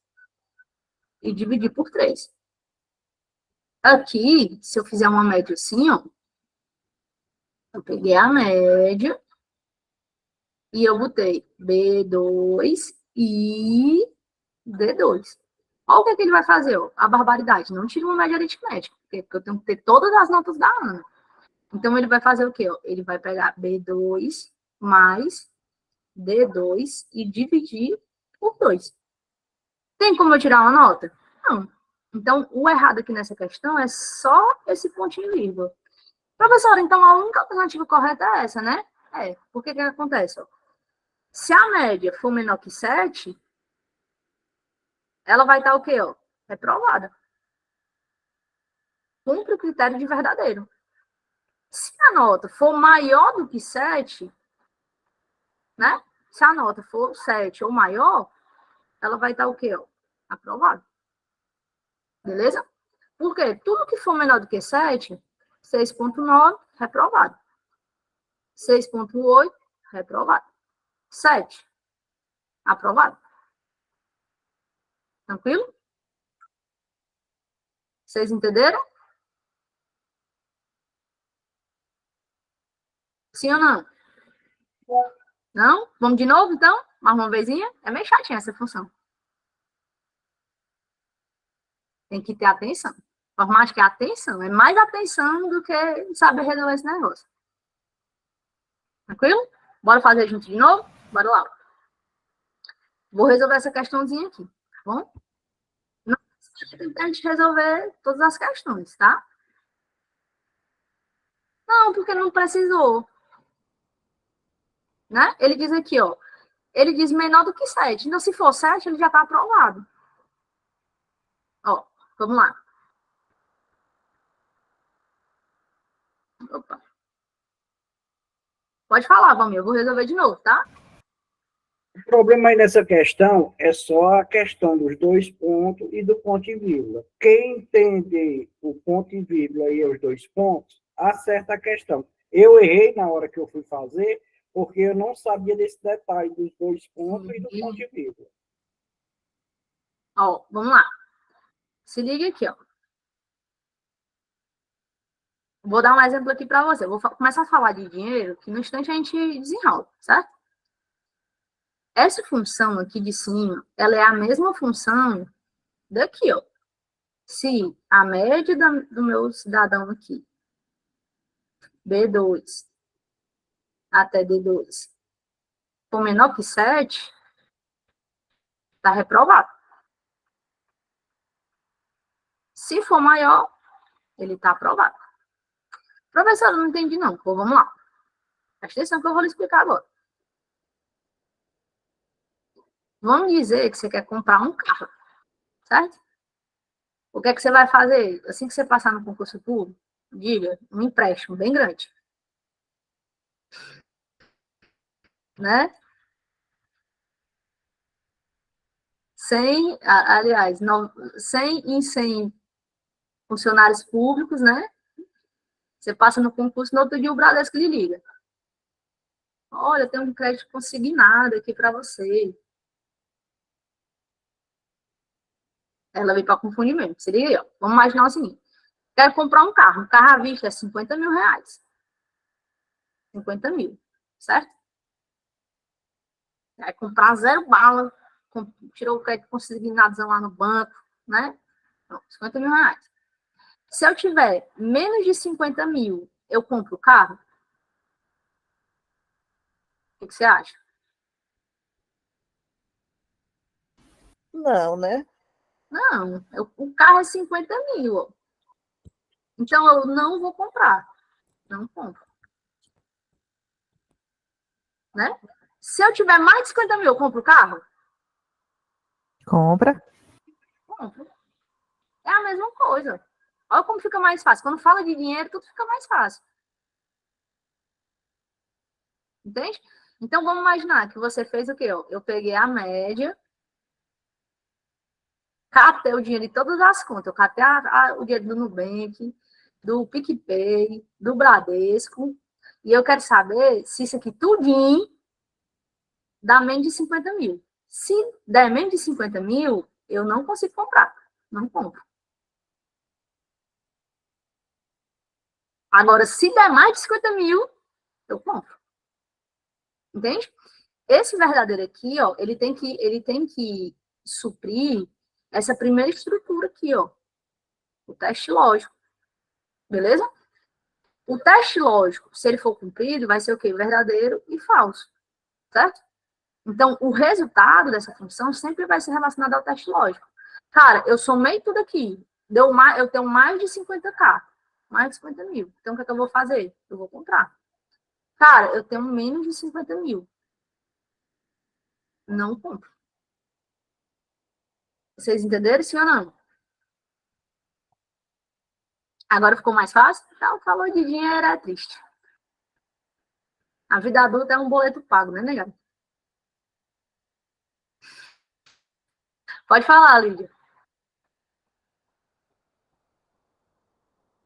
E dividir por 3. Aqui, se eu fizer uma média assim, ó. Eu peguei a média e eu botei B2 e D2. Olha o que, é que ele vai fazer, ó. A barbaridade. Não tira uma média aritmética, porque eu tenho que ter todas as notas da Ana. Então, ele vai fazer o quê? Ó? Ele vai pegar B2 mais D2 e dividir por 2. Tem como eu tirar uma nota? Não. Então, o errado aqui nessa questão é só esse pontinho e vírgula. Professora, então a única alternativa correta é essa, né? É. Por que acontece? Ó? Se a média for menor que 7, ela vai estar o quê? Ó? Reprovada. Cumpre o critério de verdadeiro. Se a nota for maior do que 7, né? Se a nota for 7 ou maior, ela vai estar o quê? Ó? Aprovada. Beleza? Por quê? Tudo que for menor do que 7, 6.9, reprovado. 6.8, reprovado. 7, aprovado. Tranquilo? Vocês entenderam? Sim ou não? Não? Vamos de novo, então? Mais uma vezinha? É meio chatinha essa função. Tem que ter atenção. Por mais que atenção, é mais atenção do que saber resolver esse negócio. Tranquilo? Bora fazer junto de novo? Bora lá. Vou resolver essa questãozinha aqui, tá bom? Não precisa a gente resolver todas as questões, tá? Não, porque não precisou. Né? Ele diz aqui, ó. Ele diz menor do que 7. Então, se for 7, ele já está aprovado. Ó, vamos lá. Opa. Pode falar, Valmir, eu vou resolver de novo, tá? O problema aí nessa questão é só a questão dos 2 pontos e do ponto e vírgula. Quem entende o ponto e vírgula e os 2 pontos, acerta a questão. Eu errei na hora que eu fui fazer, porque eu não sabia desse detalhe dos 2 pontos e do ponto e vírgula. Ó, vamos lá. Se liga aqui, ó. Vou dar um exemplo aqui para você. Vou começar a falar de dinheiro, que no instante a gente desenrola, certo? Essa função aqui de cima, ela é a mesma função daqui, ó. Se a média do meu cidadão aqui, B2 até D2, for menor que 7, está reprovado. Se for maior, ele está aprovado. Professor, eu não entendi não. Pô, vamos lá. Presta atenção que eu vou lhe explicar agora. Vamos dizer que você quer comprar um carro, certo? O que é que você vai fazer? Assim que você passar no concurso público, diga, um empréstimo bem grande. Né? 100, aliás, 100 em 100 funcionários públicos, né? Você passa no concurso, no outro dia o Bradesco lhe liga. Olha, tem um crédito consignado aqui para você. Ela veio para confundir mesmo. Se liga aí, ó. Vamos imaginar o seguinte. Quero comprar um carro. Um carro à vista é 50 mil reais. 50 mil, certo? Vai comprar 0 bala. Tirou o crédito consignado lá no banco, né? Não, 50 mil reais. Se eu tiver menos de 50 mil, eu compro o carro? O que você acha? Não, né? Não, o carro é 50 mil. Ó. Então, eu não vou comprar. Não compro. Né? Se eu tiver mais de 50 mil, eu compro o carro? Compra. Compro. É a mesma coisa. Olha como fica mais fácil. Quando fala de dinheiro, tudo fica mais fácil. Entende? Então, vamos imaginar que você fez o quê? Eu peguei a média, catei o dinheiro de todas as contas. Eu catei o dinheiro do Nubank, do PicPay, do Bradesco. E eu quero saber se isso aqui tudinho dá menos de 50 mil. Se der menos de 50 mil, eu não consigo comprar. Não compro. Agora, se der mais de 50 mil, eu compro. Entende? Esse verdadeiro aqui, ó, ele tem que suprir essa primeira estrutura aqui, ó. O teste lógico. Beleza? O teste lógico, se ele for cumprido, vai ser o quê? Verdadeiro e falso. Certo? Então, o resultado dessa função sempre vai ser relacionado ao teste lógico. Cara, eu somei tudo aqui. Eu tenho mais de 50k. Mais de 50 mil. Então, o que é que eu vou fazer? Eu vou comprar. Cara, eu tenho menos de 50 mil. Não compro. Vocês entenderam, sim ou não? Agora ficou mais fácil? Então, falou de dinheiro é triste. A vida adulta é um boleto pago, né, negado? Pode falar, Lídia.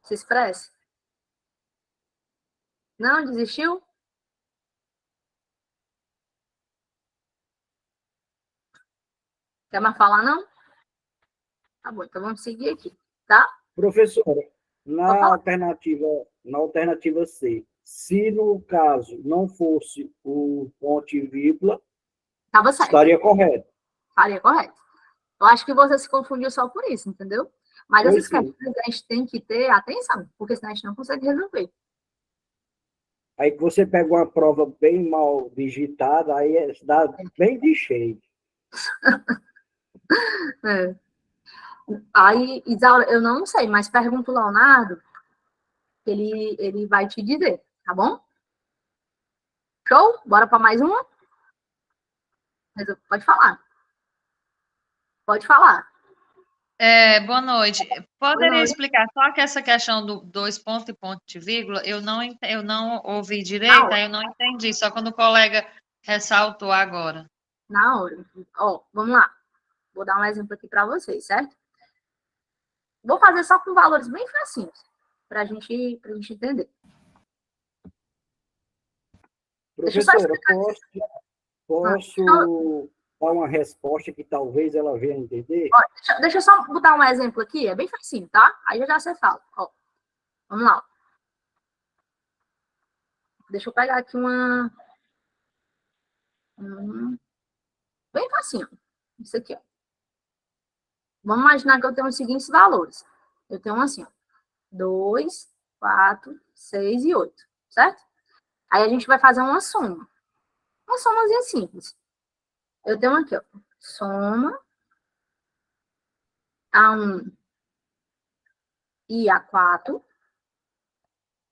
Se expresse. Não, desistiu? Quer mais falar, não? Tá bom, então vamos seguir aqui, tá? Professora, na alternativa C, se no caso não fosse o ponto e vírgula, Tava certo. estaria correto. Estaria correto. Eu acho que você se confundiu só por isso, entendeu? Mas essas questões a gente tem que ter atenção, porque senão a gente não consegue resolver. Aí que você pega uma prova bem mal digitada, aí dá bem de cheio. É. Aí, Isaura, eu não sei, mas pergunta o Leonardo, ele vai te dizer, tá bom? Show? Bora para mais uma? Pode falar. Pode falar. Boa noite. Boa Poderia noite. explicar só que essa questão do dois pontos e ponto de vírgula, eu não ouvi direito, aí eu não entendi, só quando o colega ressaltou agora. Na hora. Ó, vamos lá. Vou dar um exemplo aqui para vocês, certo? Vou fazer só com valores bem facinhos, para a gente entender. Deixa eu só Professora, posso dar uma resposta que talvez ela venha entender? Ó, deixa eu só botar um exemplo aqui, é bem facinho, tá? Aí já você fala. Ó, vamos lá. Deixa eu pegar aqui uma... Bem facinho. Isso aqui, ó. Vamos imaginar que eu tenho os seguintes valores. Eu tenho assim, ó. 2, 4, 6 e 8, certo? Aí a gente vai fazer uma soma. Uma somazinha simples. Eu tenho aqui, ó. Soma A1 e A4,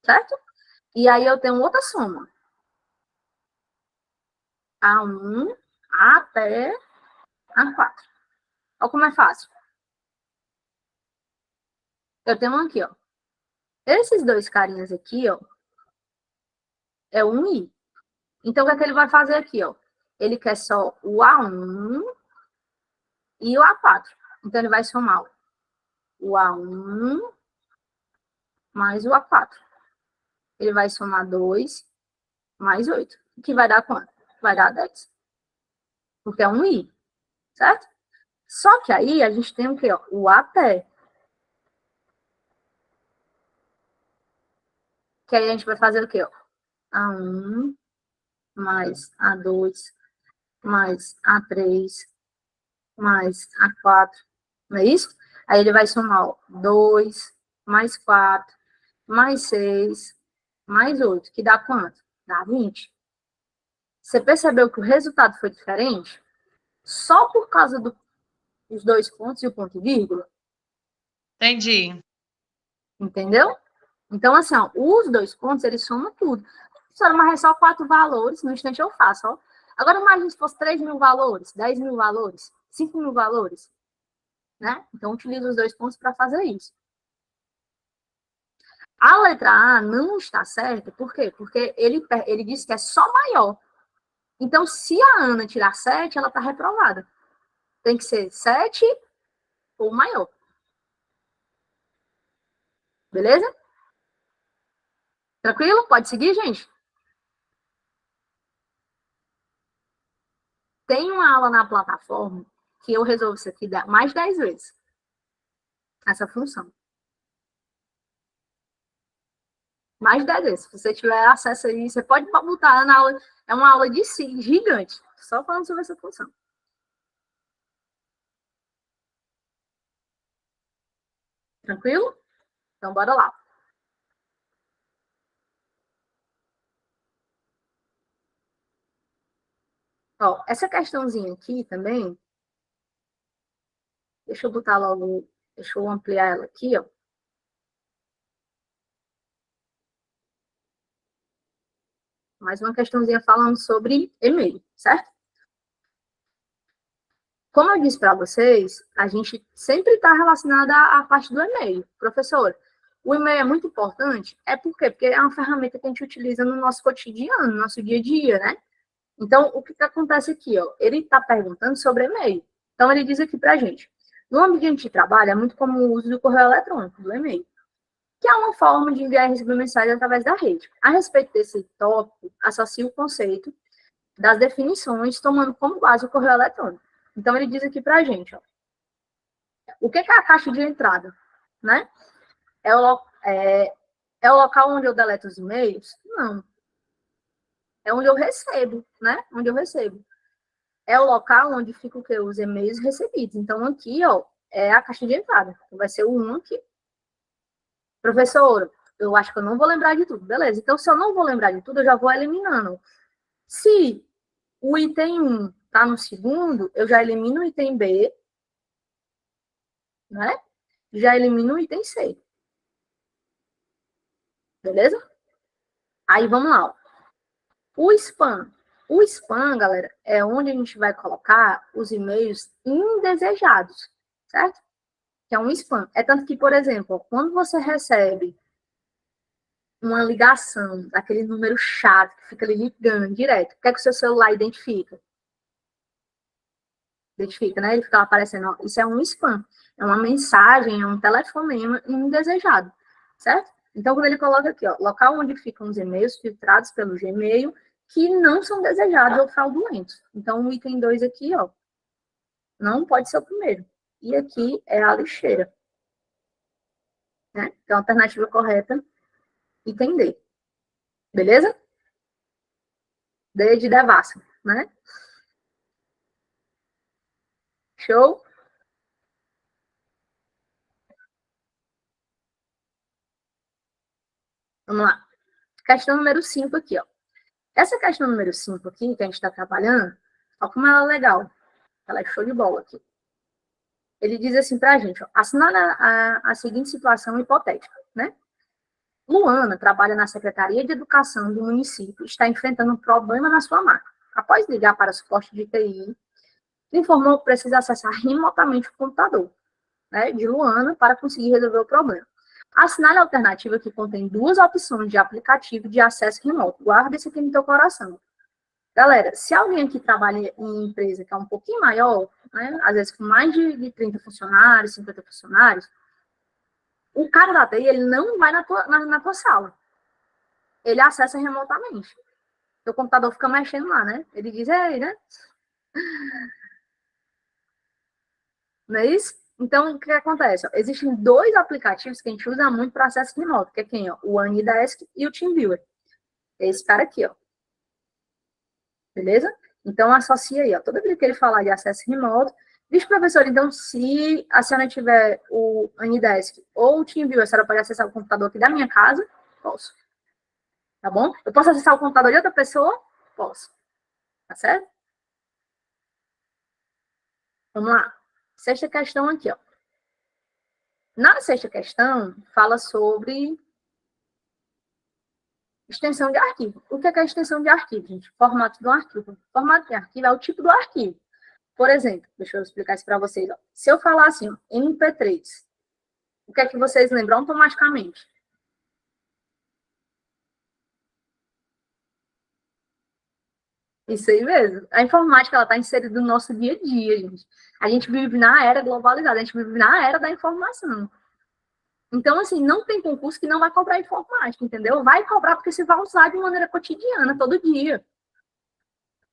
certo? E aí eu tenho outra soma. A1 até A4. Olha como é fácil. Eu tenho aqui, ó. Esses dois carinhas aqui, ó, é um I. Então, o que é que ele vai fazer aqui, ó? Ele quer só o A1 e o A4. Então, ele vai somar o A1 mais o A4. Ele vai somar 2 mais 8. Que vai dar quanto? Vai dar 10. Porque é um I, certo? Só que aí a gente tem o quê? Ó? O até. Que aí a gente vai fazer o quê? Ó? A1 mais A2 mais A3 mais A4. Não é isso? Aí ele vai somar ó, 2 mais 4 mais 6 mais 8. Que dá quanto? Dá 20. Você percebeu que o resultado foi diferente? Só por causa dos dois pontos e o ponto e vírgula? Entendi. Entendeu? Então, assim, ó, os dois pontos, eles somam tudo. Professora, mas é só 4 valores, no instante eu faço, ó. Agora, imagine se fosse 3.000 valores, 10.000 valores, 5.000 valores, né? Então, utilizo os dois pontos para fazer isso. A letra A não está certa, por quê? Porque ele disse que é só maior. Então, se a Ana tirar 7, ela está reprovada. Tem que ser 7 ou maior. Beleza? Tranquilo? Pode seguir, gente? Tem uma aula na plataforma que eu resolvo isso aqui mais 10 vezes. Essa função. Mais 10 vezes. Se você tiver acesso aí, você pode botar na aula. É uma aula de si, gigante. Só falando sobre essa função. Tranquilo? Então, bora lá. Ó, essa questãozinha aqui também, deixa eu botar logo, deixa eu ampliar ela aqui, ó. Mais uma questãozinha falando sobre e-mail, certo? Como eu disse para vocês, a gente sempre está relacionada à parte do e-mail. Professor, o e-mail é muito importante? É por quê? Porque é uma ferramenta que a gente utiliza no nosso cotidiano, no nosso dia a dia, né? Então, o que acontece aqui, ó? Ele está perguntando sobre e-mail. Então, ele diz aqui para a gente, no ambiente de trabalho, é muito comum o uso do correio eletrônico, do e-mail, que é uma forma de enviar e receber mensagens através da rede. A respeito desse tópico, associa o conceito das definições, tomando como base o correio eletrônico. Então, ele diz aqui para a gente, ó, o que é a caixa de entrada, né? É o local onde eu deleto os e-mails? Não. É onde eu recebo, né? Onde eu recebo. É o local onde ficam os e-mails recebidos. Então, aqui, ó, é a caixa de entrada. Então, vai ser o 1 aqui. Professor, eu acho que eu não vou lembrar de tudo. Beleza. Então, se eu não vou lembrar de tudo, eu já vou eliminando. Se o item 1 está no segundo, eu já elimino o item B, né? Já elimino o item C. Beleza? Aí, vamos lá. Ó. O spam O spam, galera, é onde a gente vai colocar os e-mails indesejados, certo? Que é um spam. É tanto que, por exemplo, quando você recebe uma ligação daquele número chato que fica ali ligando direto, o que é que o seu celular identifica? Identifica, né? Ele fica aparecendo, ó, isso é um spam, é uma mensagem, é um telefonema indesejado, certo? Então, quando ele coloca aqui, ó, local onde ficam os e-mails filtrados pelo Gmail que não são desejados ou fraudulentos. Então, o item 2 aqui, ó, não pode ser o primeiro. E aqui é a lixeira, né? Então, a alternativa correta, item D. Beleza? D de devassa, né? Show? Vamos lá. Questão número 5 aqui, ó. Essa questão número 5 aqui, que a gente está trabalhando, olha como ela é legal. Ela é show de bola aqui. Ele diz assim para a gente, ó, assinala a seguinte situação hipotética, né? Luana trabalha na Secretaria de Educação do município e está enfrentando um problema na sua máquina. Após ligar para o suporte de TI, informou que precisa acessar remotamente o computador, né, de Luana para conseguir resolver o problema. Assinale a alternativa que contém duas opções de aplicativo de acesso remoto. Guarda isso aqui no teu coração. Galera, se alguém aqui trabalha em empresa que é um pouquinho maior, né, às vezes com mais de 30 funcionários, 50 funcionários, o cara da TI, ele não vai na tua sala. Ele acessa remotamente. O computador fica mexendo lá, né? Ele diz, ei, né? Não é isso? Então, o que acontece? Ó, existem dois aplicativos que a gente usa muito para acesso remoto, que é quem? Ó, o AnyDesk e o TeamViewer. É esse cara aqui, ó. Beleza? Então, associa aí, ó. Toda vez que ele falar de acesso remoto, diz, professor, então, se a senhora tiver o AnyDesk ou o TeamViewer, a senhora pode acessar o computador aqui da minha casa? Posso. Tá bom? Eu posso acessar o computador de outra pessoa? Posso. Tá certo? Vamos lá. Sexta questão aqui, ó. Na sexta questão, fala sobre extensão de arquivo. O que é extensão de arquivo, gente? Formato do arquivo. Formato de arquivo é o tipo do arquivo. Por exemplo, deixa eu explicar isso para vocês. Ó. Se eu falar assim, ó, MP3, o que é que vocês lembram automaticamente? Isso aí mesmo. A informática, ela está inserida no nosso dia a dia, gente. A gente vive na era globalizada, a gente vive na era da informação. Então, assim, não tem concurso que não vai cobrar informática, entendeu? Vai cobrar porque você vai usar de maneira cotidiana, todo dia.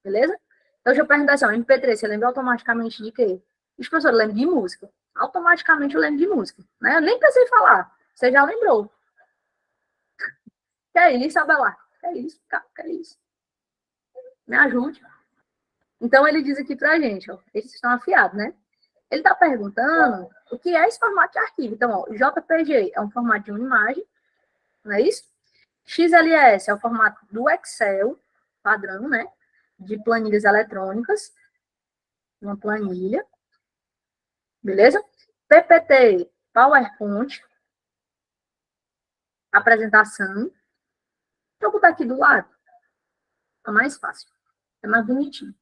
Beleza? Então, deixa eu perguntar assim, ó, MP3, você lembra automaticamente de quê? Os professores lembram de música. Automaticamente eu lembro de música. Né? Eu nem precisei falar. Você já lembrou. Que é isso, Abelar? Que é isso, cara? Que é isso? Me ajude. Então, ele diz aqui pra gente, ó, eles estão afiados, né? Ele está perguntando o que é esse formato de arquivo. Então, ó, JPG é um formato de uma imagem, não é isso? XLS é o formato do Excel, padrão, né? De planilhas eletrônicas, uma planilha, beleza? PPT, PowerPoint, apresentação. Vou botar aqui do lado, é mais fácil, é mais bonitinho.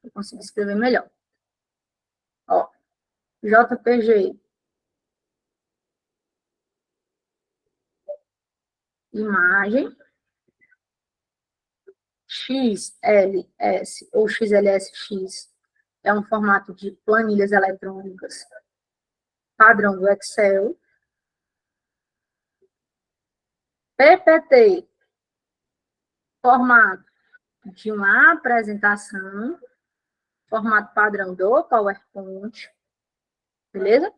Eu consigo escrever melhor. Ó, JPG, imagem, XLS ou XLSX é um formato de planilhas eletrônicas padrão do Excel. PPT, formato de uma apresentação, formato padrão do PowerPoint, beleza?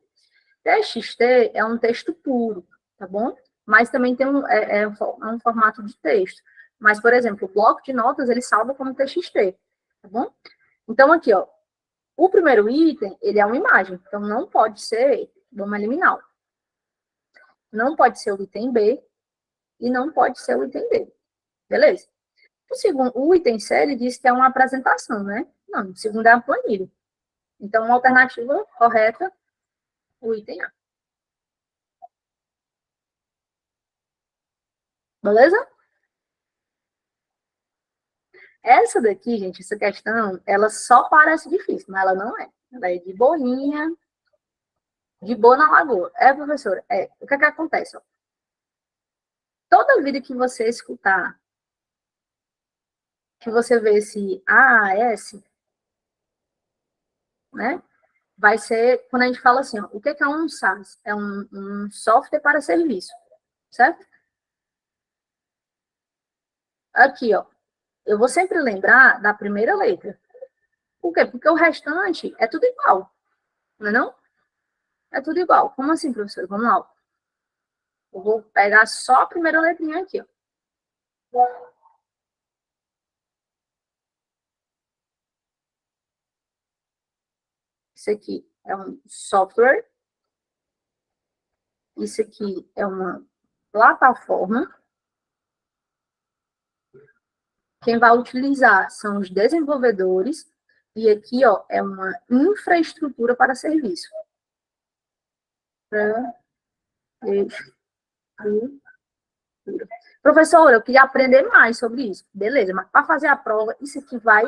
TXT é um texto puro, tá bom? Mas também tem um formato de texto. Mas, por exemplo, o bloco de notas, ele salva como TXT, tá bom? Então, aqui, ó, o primeiro item, ele é uma imagem, então não pode ser, vamos eliminar, não pode ser o item B e não pode ser o item D, beleza? O segundo, o item C, ele diz que é uma apresentação, né? Não, o segundo é a planilha. Então, uma alternativa correta, o item A. Beleza? Essa daqui, gente, essa questão, ela só parece difícil, mas ela não é. Ela é de boinha, de boa na lagoa. É, professora? É. O que é que acontece? Ó? Toda vida que você escutar, que você vê esse AAS, né? Vai ser, quando a gente fala assim, ó, o que é um SaaS? É um software para serviço, certo? Aqui, ó, eu vou sempre lembrar da primeira letra. Por quê? Porque o restante é tudo igual, não é não? É tudo igual. Como assim, professor? Vamos lá. Ó. Eu vou pegar só a primeira letrinha aqui, ó. Isso aqui é um software. Isso aqui é uma plataforma. Quem vai utilizar são os desenvolvedores. E aqui, ó, é uma infraestrutura para serviço. Professor, eu queria aprender mais sobre isso. Beleza, mas para fazer a prova, isso aqui vai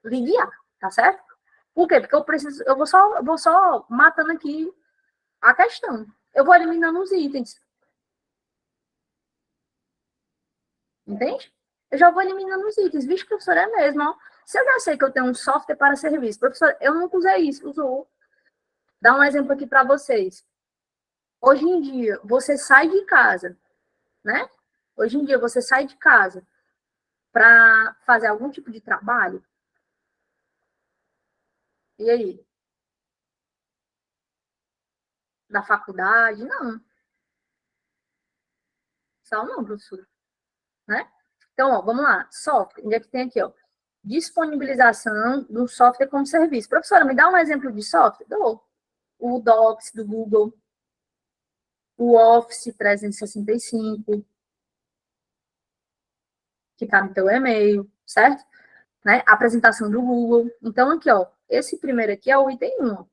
lhe guiar, tá certo? Por quê? Porque eu vou só matando aqui a questão. Eu vou eliminando os itens. Entende? Eu já vou eliminando os itens. Vixe, professor, é mesmo, ó. Se eu já sei que eu tenho um software para serviço, professor, eu nunca usei isso, usou. Dá um exemplo aqui para vocês. Hoje em dia, você sai de casa, né? Hoje em dia, você sai de casa para fazer algum tipo de trabalho. E aí? Da faculdade? Não. Só não, professor. Né? Então, ó, vamos lá. Software. Onde é que tem aqui, ó? Disponibilização do software como serviço. Professora, me dá um exemplo de software? Dou. O Docs do Google, o Office 365, que está no teu e-mail, certo? Né? A apresentação do Google. Então, aqui, ó, esse primeiro aqui é o item 1,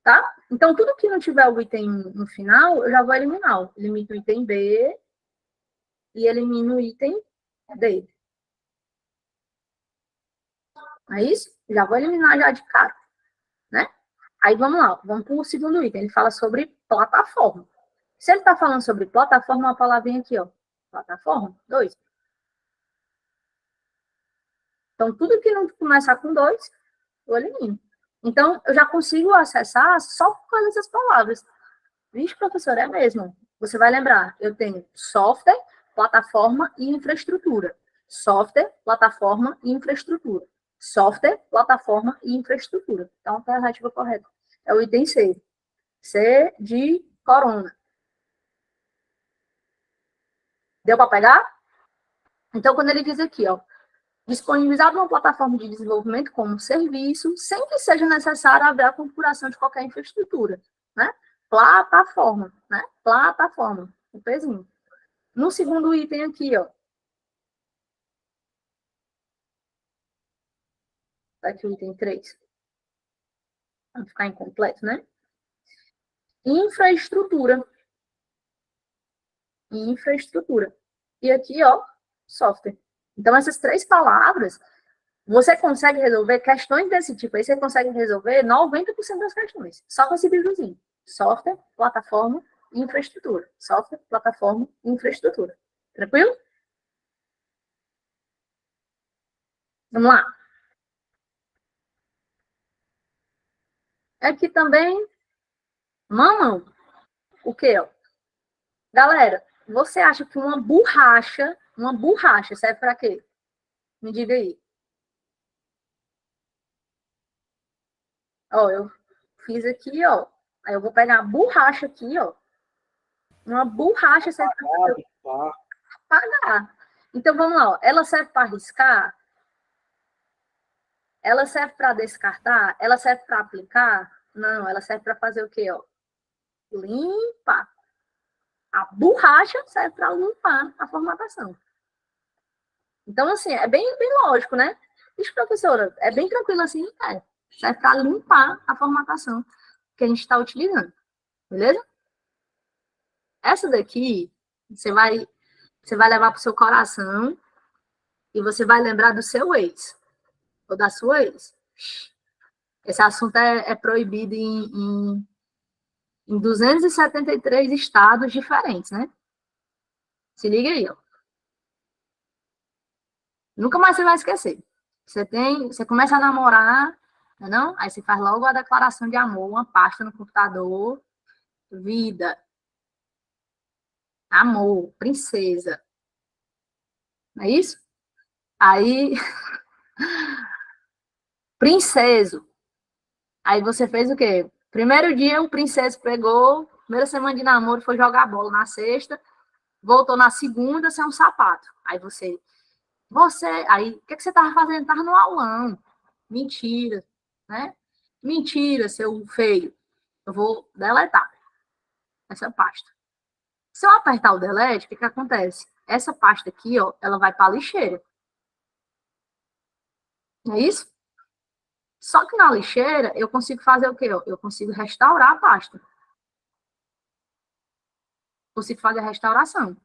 tá? Então, tudo que não tiver o item 1 no final, eu já vou eliminar. Ó. Elimino o item B e elimino o item D. Não é isso? Já vou eliminar já de cara, né? Aí vamos lá, vamos para o segundo item. Ele fala sobre plataforma. Se ele está falando sobre plataforma, uma palavrinha aqui, ó. Plataforma, 2. Então, tudo que não começar com 2, eu elimino. Então, eu já consigo acessar só com essas palavras. Vixe, professor, é mesmo. Você vai lembrar, eu tenho software, plataforma e infraestrutura. Software, plataforma e infraestrutura. Software, plataforma e infraestrutura. Então, a alternativa correta é o item C. C de corona. Deu para pegar? Então, quando ele diz aqui, ó, disponibilizar uma plataforma de desenvolvimento como serviço, sem que seja necessário haver a configuração de qualquer infraestrutura, né? Plataforma, né? Plataforma, o pezinho. No segundo item aqui, ó. Aqui o item 3. Para ficar incompleto, né? Infraestrutura. Infraestrutura. E aqui, ó, software. Então, essas 3 palavras, você consegue resolver questões desse tipo. Aí você consegue resolver 90% das questões. Só com esse livrozinho. Software, plataforma e infraestrutura. Software, plataforma e infraestrutura. Tranquilo? Vamos lá. Aqui também, mamão. O quê? Ó? Galera, você acha que uma borracha serve para quê? Me diga aí. Ó, eu fiz aqui, ó. Aí eu vou pegar a borracha aqui, ó. Uma borracha serve para apagar. Então, vamos lá, ó. Ela serve para riscar? Ela serve para descartar? Ela serve para aplicar? Não, ela serve para fazer o quê, ó? Limpar. A borracha serve para limpar a formatação. Então, assim, é bem lógico, né? Isso, professora, é bem tranquilo assim, é. Serve para limpar a formatação que a gente está utilizando. Beleza? Essa daqui, você vai levar para o seu coração e você vai lembrar do seu ex, ou da sua ex. Esse assunto é proibido em 273 estados diferentes, né? Se liga aí, ó. Nunca mais você vai esquecer. Você começa a namorar, não? Aí você faz logo a declaração de amor, uma pasta no computador, vida, amor, princesa. Não é isso? Aí, princeso. Aí você fez o quê? Primeiro dia, o princeso pegou, primeira semana de namoro, foi jogar bola na sexta, voltou na segunda, sem um sapato. Aí aí, o que você tava fazendo? Tava no aulão. Mentira, né? Mentira, seu feio. Eu vou deletar essa pasta. Se eu apertar o delete, o que acontece? Essa pasta aqui, ó, ela vai para a lixeira. Não é isso? Só que na lixeira, eu consigo fazer o quê? Ó? Eu consigo restaurar a pasta. Consigo fazer a restauração.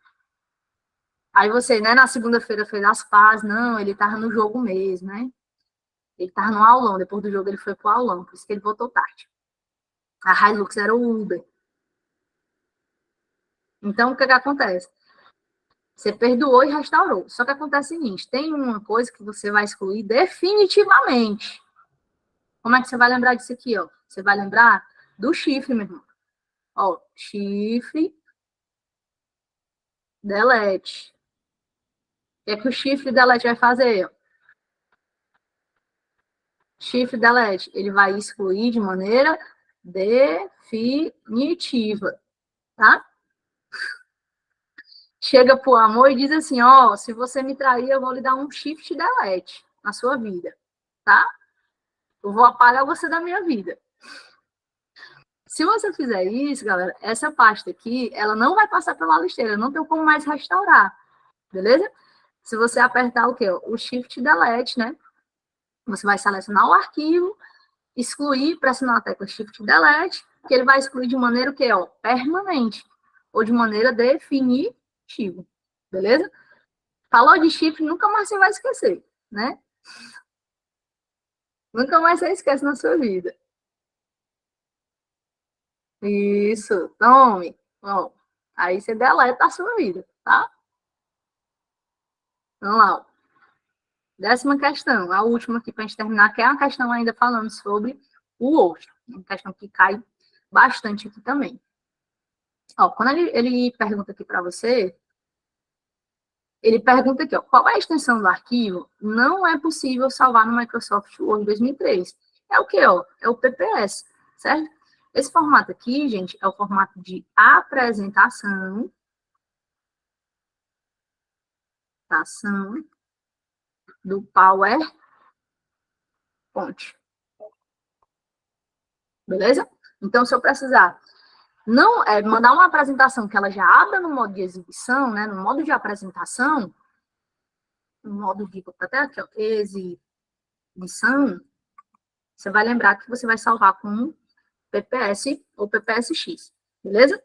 Aí você, né, na segunda-feira fez as pazes. Não, ele tava no jogo mesmo, né? Ele tava no aulão. Depois do jogo ele foi pro aulão. Por isso que ele voltou tarde. A Hilux era o Uber. Então, o que acontece? Você perdoou e restaurou. Só que acontece o seguinte, tem uma coisa que você vai excluir definitivamente. Como é que você vai lembrar disso aqui, ó? Você vai lembrar do chifre, meu irmão. Ó, chifre, delete. O que é que o chifre delete vai fazer? Ó? Chifre delete, ele vai excluir de maneira definitiva, tá? Chega pro amor e diz assim, ó, se você me trair, eu vou lhe dar um shift delete na sua vida, tá? Eu vou apagar você da minha vida. Se você fizer isso, galera, essa pasta aqui, ela não vai passar pela lixeira, não tem como mais restaurar, beleza? Se você apertar o quê? O Shift Delete, né? Você vai selecionar o arquivo, excluir, pressionar a tecla Shift Delete, que ele vai excluir de maneira o quê? Ó, permanente, ou de maneira definitiva, beleza? Falou de Shift, nunca mais você vai esquecer, né? Nunca mais você esquece na sua vida. Isso, tome. Bom, aí você deleta a sua vida, tá? Vamos lá. 10ª questão, a última aqui para a gente terminar, que é uma questão ainda falando sobre o Word. Uma questão que cai bastante aqui também. Ó, quando ele pergunta aqui para você, ele pergunta aqui, ó, qual é a extensão do arquivo? Não é possível salvar no Microsoft Word 2003. É o que, ó? É o PPS, certo? Esse formato aqui, gente, é o formato de apresentação. Do PowerPoint. Beleza? Então, se eu precisar mandar uma apresentação que ela já abra no modo de exibição, né, no modo de apresentação, no modo de, até aqui, ó, exibição, você vai lembrar que você vai salvar com PPS ou PPSX, beleza?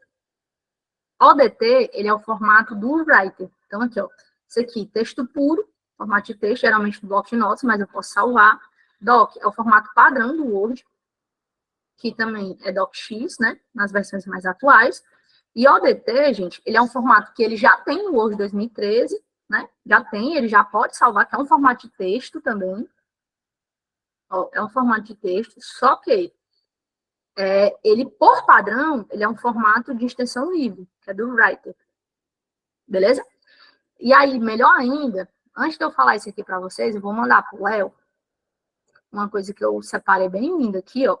ODT, ele é o formato do Writer. Então, aqui, ó, isso aqui, texto puro, formato de texto, geralmente do bloco de notas, mas eu posso salvar. Doc é o formato padrão do Word, que também é DocX, né, nas versões mais atuais. E ODT, gente, ele é um formato que ele já tem no Word 2013, né, ele já pode salvar, que é um formato de texto também. Ó, é um formato de texto, só que ele, por padrão, ele é um formato de extensão livre, que é do Writer. Beleza? E aí, melhor ainda, antes de eu falar isso aqui para vocês, eu vou mandar para o Léo uma coisa que eu separei bem linda aqui, ó.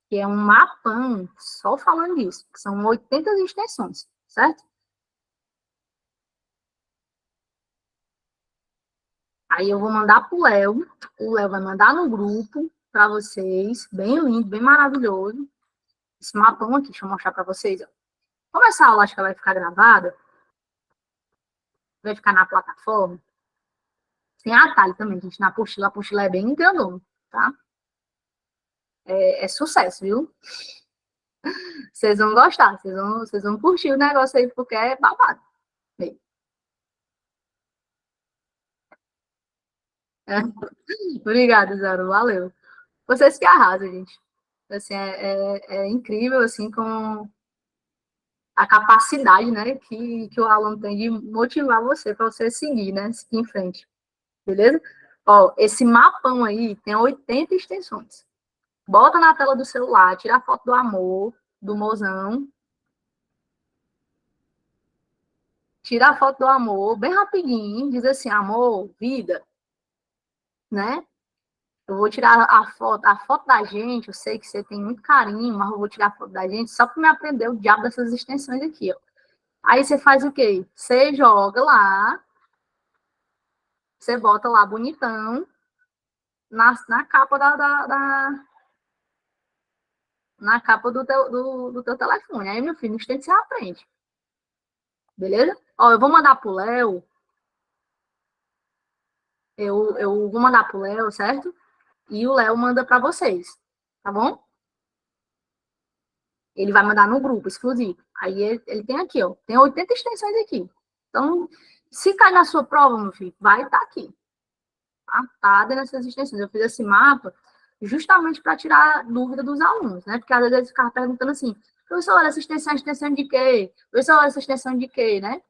Que é um mapão, só falando disso, que são 80 extensões, certo? Aí eu vou mandar para o Léo vai mandar no grupo para vocês, bem lindo, bem maravilhoso. Esse mapão aqui, deixa eu mostrar para vocês, ó. Como essa aula acho que ela vai ficar gravada, vai ficar na plataforma, tem atalho também, gente, na apostila. A apostila é bem grandona, tá? É sucesso, viu? Vocês vão gostar, vocês vão curtir o negócio aí, porque é babado. É. Obrigada, Zaro, valeu. Vocês que arrasam, gente. Assim, é incrível, assim, com a capacidade, né, que o aluno tem de motivar você para você seguir, né, seguir em frente. Beleza? Ó, esse mapão aí tem 80 extensões. Bota na tela do celular, tira a foto do amor, do mozão. Tira a foto do amor, bem rapidinho, diz assim, amor, vida, né? Eu vou tirar a foto da gente, eu sei que você tem muito carinho, mas eu vou tirar a foto da gente só para me aprender o diabo dessas extensões aqui, ó. Aí você faz o quê? Você joga lá, você bota lá bonitão, na capa na capa do teu telefone. Aí, meu filho, no instante você aprende. Beleza? Ó, eu vou mandar pro Léo. Eu vou mandar pro Léo, certo? E o Léo manda para vocês, tá bom? Ele vai mandar no grupo exclusivo. Aí ele tem aqui, ó. Tem 80 extensões aqui. Então, se cair na sua prova, meu filho, vai estar aqui. Tá nessas extensões. Eu fiz esse mapa justamente para tirar dúvida dos alunos, né? Porque às vezes eles ficavam perguntando assim, professor, essa extensão é extensão de quê? Professor, essa extensão de quê, né?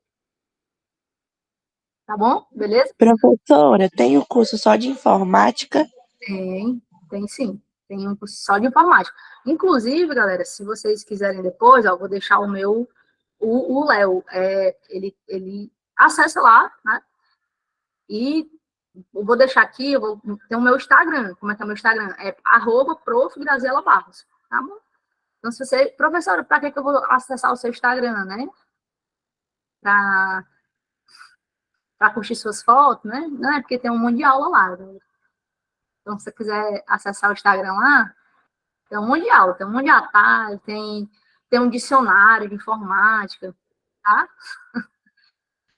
Tá bom? Beleza? Professora, tem o curso só de informática? Tem sim. Tem um curso só de informática. Inclusive, galera, se vocês quiserem depois, ó, eu vou deixar o meu, o Léo, ele acessa lá, né? E eu vou deixar aqui, tem o meu Instagram. Como é que é o meu Instagram? É @prof.graziela.barros, tá bom? Então, se você, professora, para que eu vou acessar o seu Instagram, né? Para curtir suas fotos, né? Não é porque tem um monte de aula lá. Né? Então, se você quiser acessar o Instagram lá, tem um monte de aula, tem um monte de atalho, tem um dicionário de informática, tá?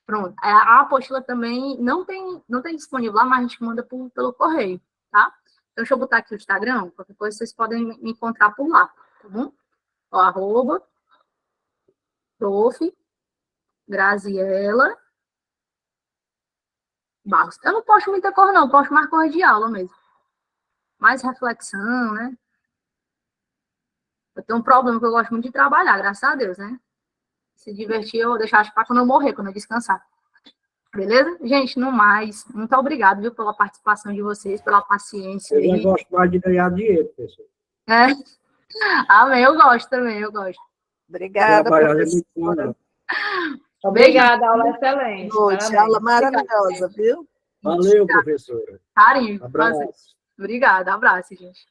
Pronto. A apostila também não tem disponível lá, mas a gente manda pelo correio, tá? Então, deixa eu botar aqui o Instagram, qualquer coisa vocês podem me encontrar por lá, tá bom? Ó, @prof. Graziela Barros. Eu não posto muita cor, não, eu posto mais cor de aula mesmo. Mais reflexão, né? Eu tenho um problema que eu gosto muito de trabalhar, graças a Deus, né? Se divertir, eu vou deixar para quando eu morrer, quando eu descansar. Beleza? Gente, no mais, muito obrigado, viu, pela participação de vocês, pela paciência. Eu já gosto mais de ganhar dinheiro, professor. Amém, eu gosto também, eu gosto. Obrigada, professora. Obrigada, aula excelente. Noite, aula maravilhosa, viu? Valeu, professora. Carinho. Abraço. Obrigada, abraço, gente.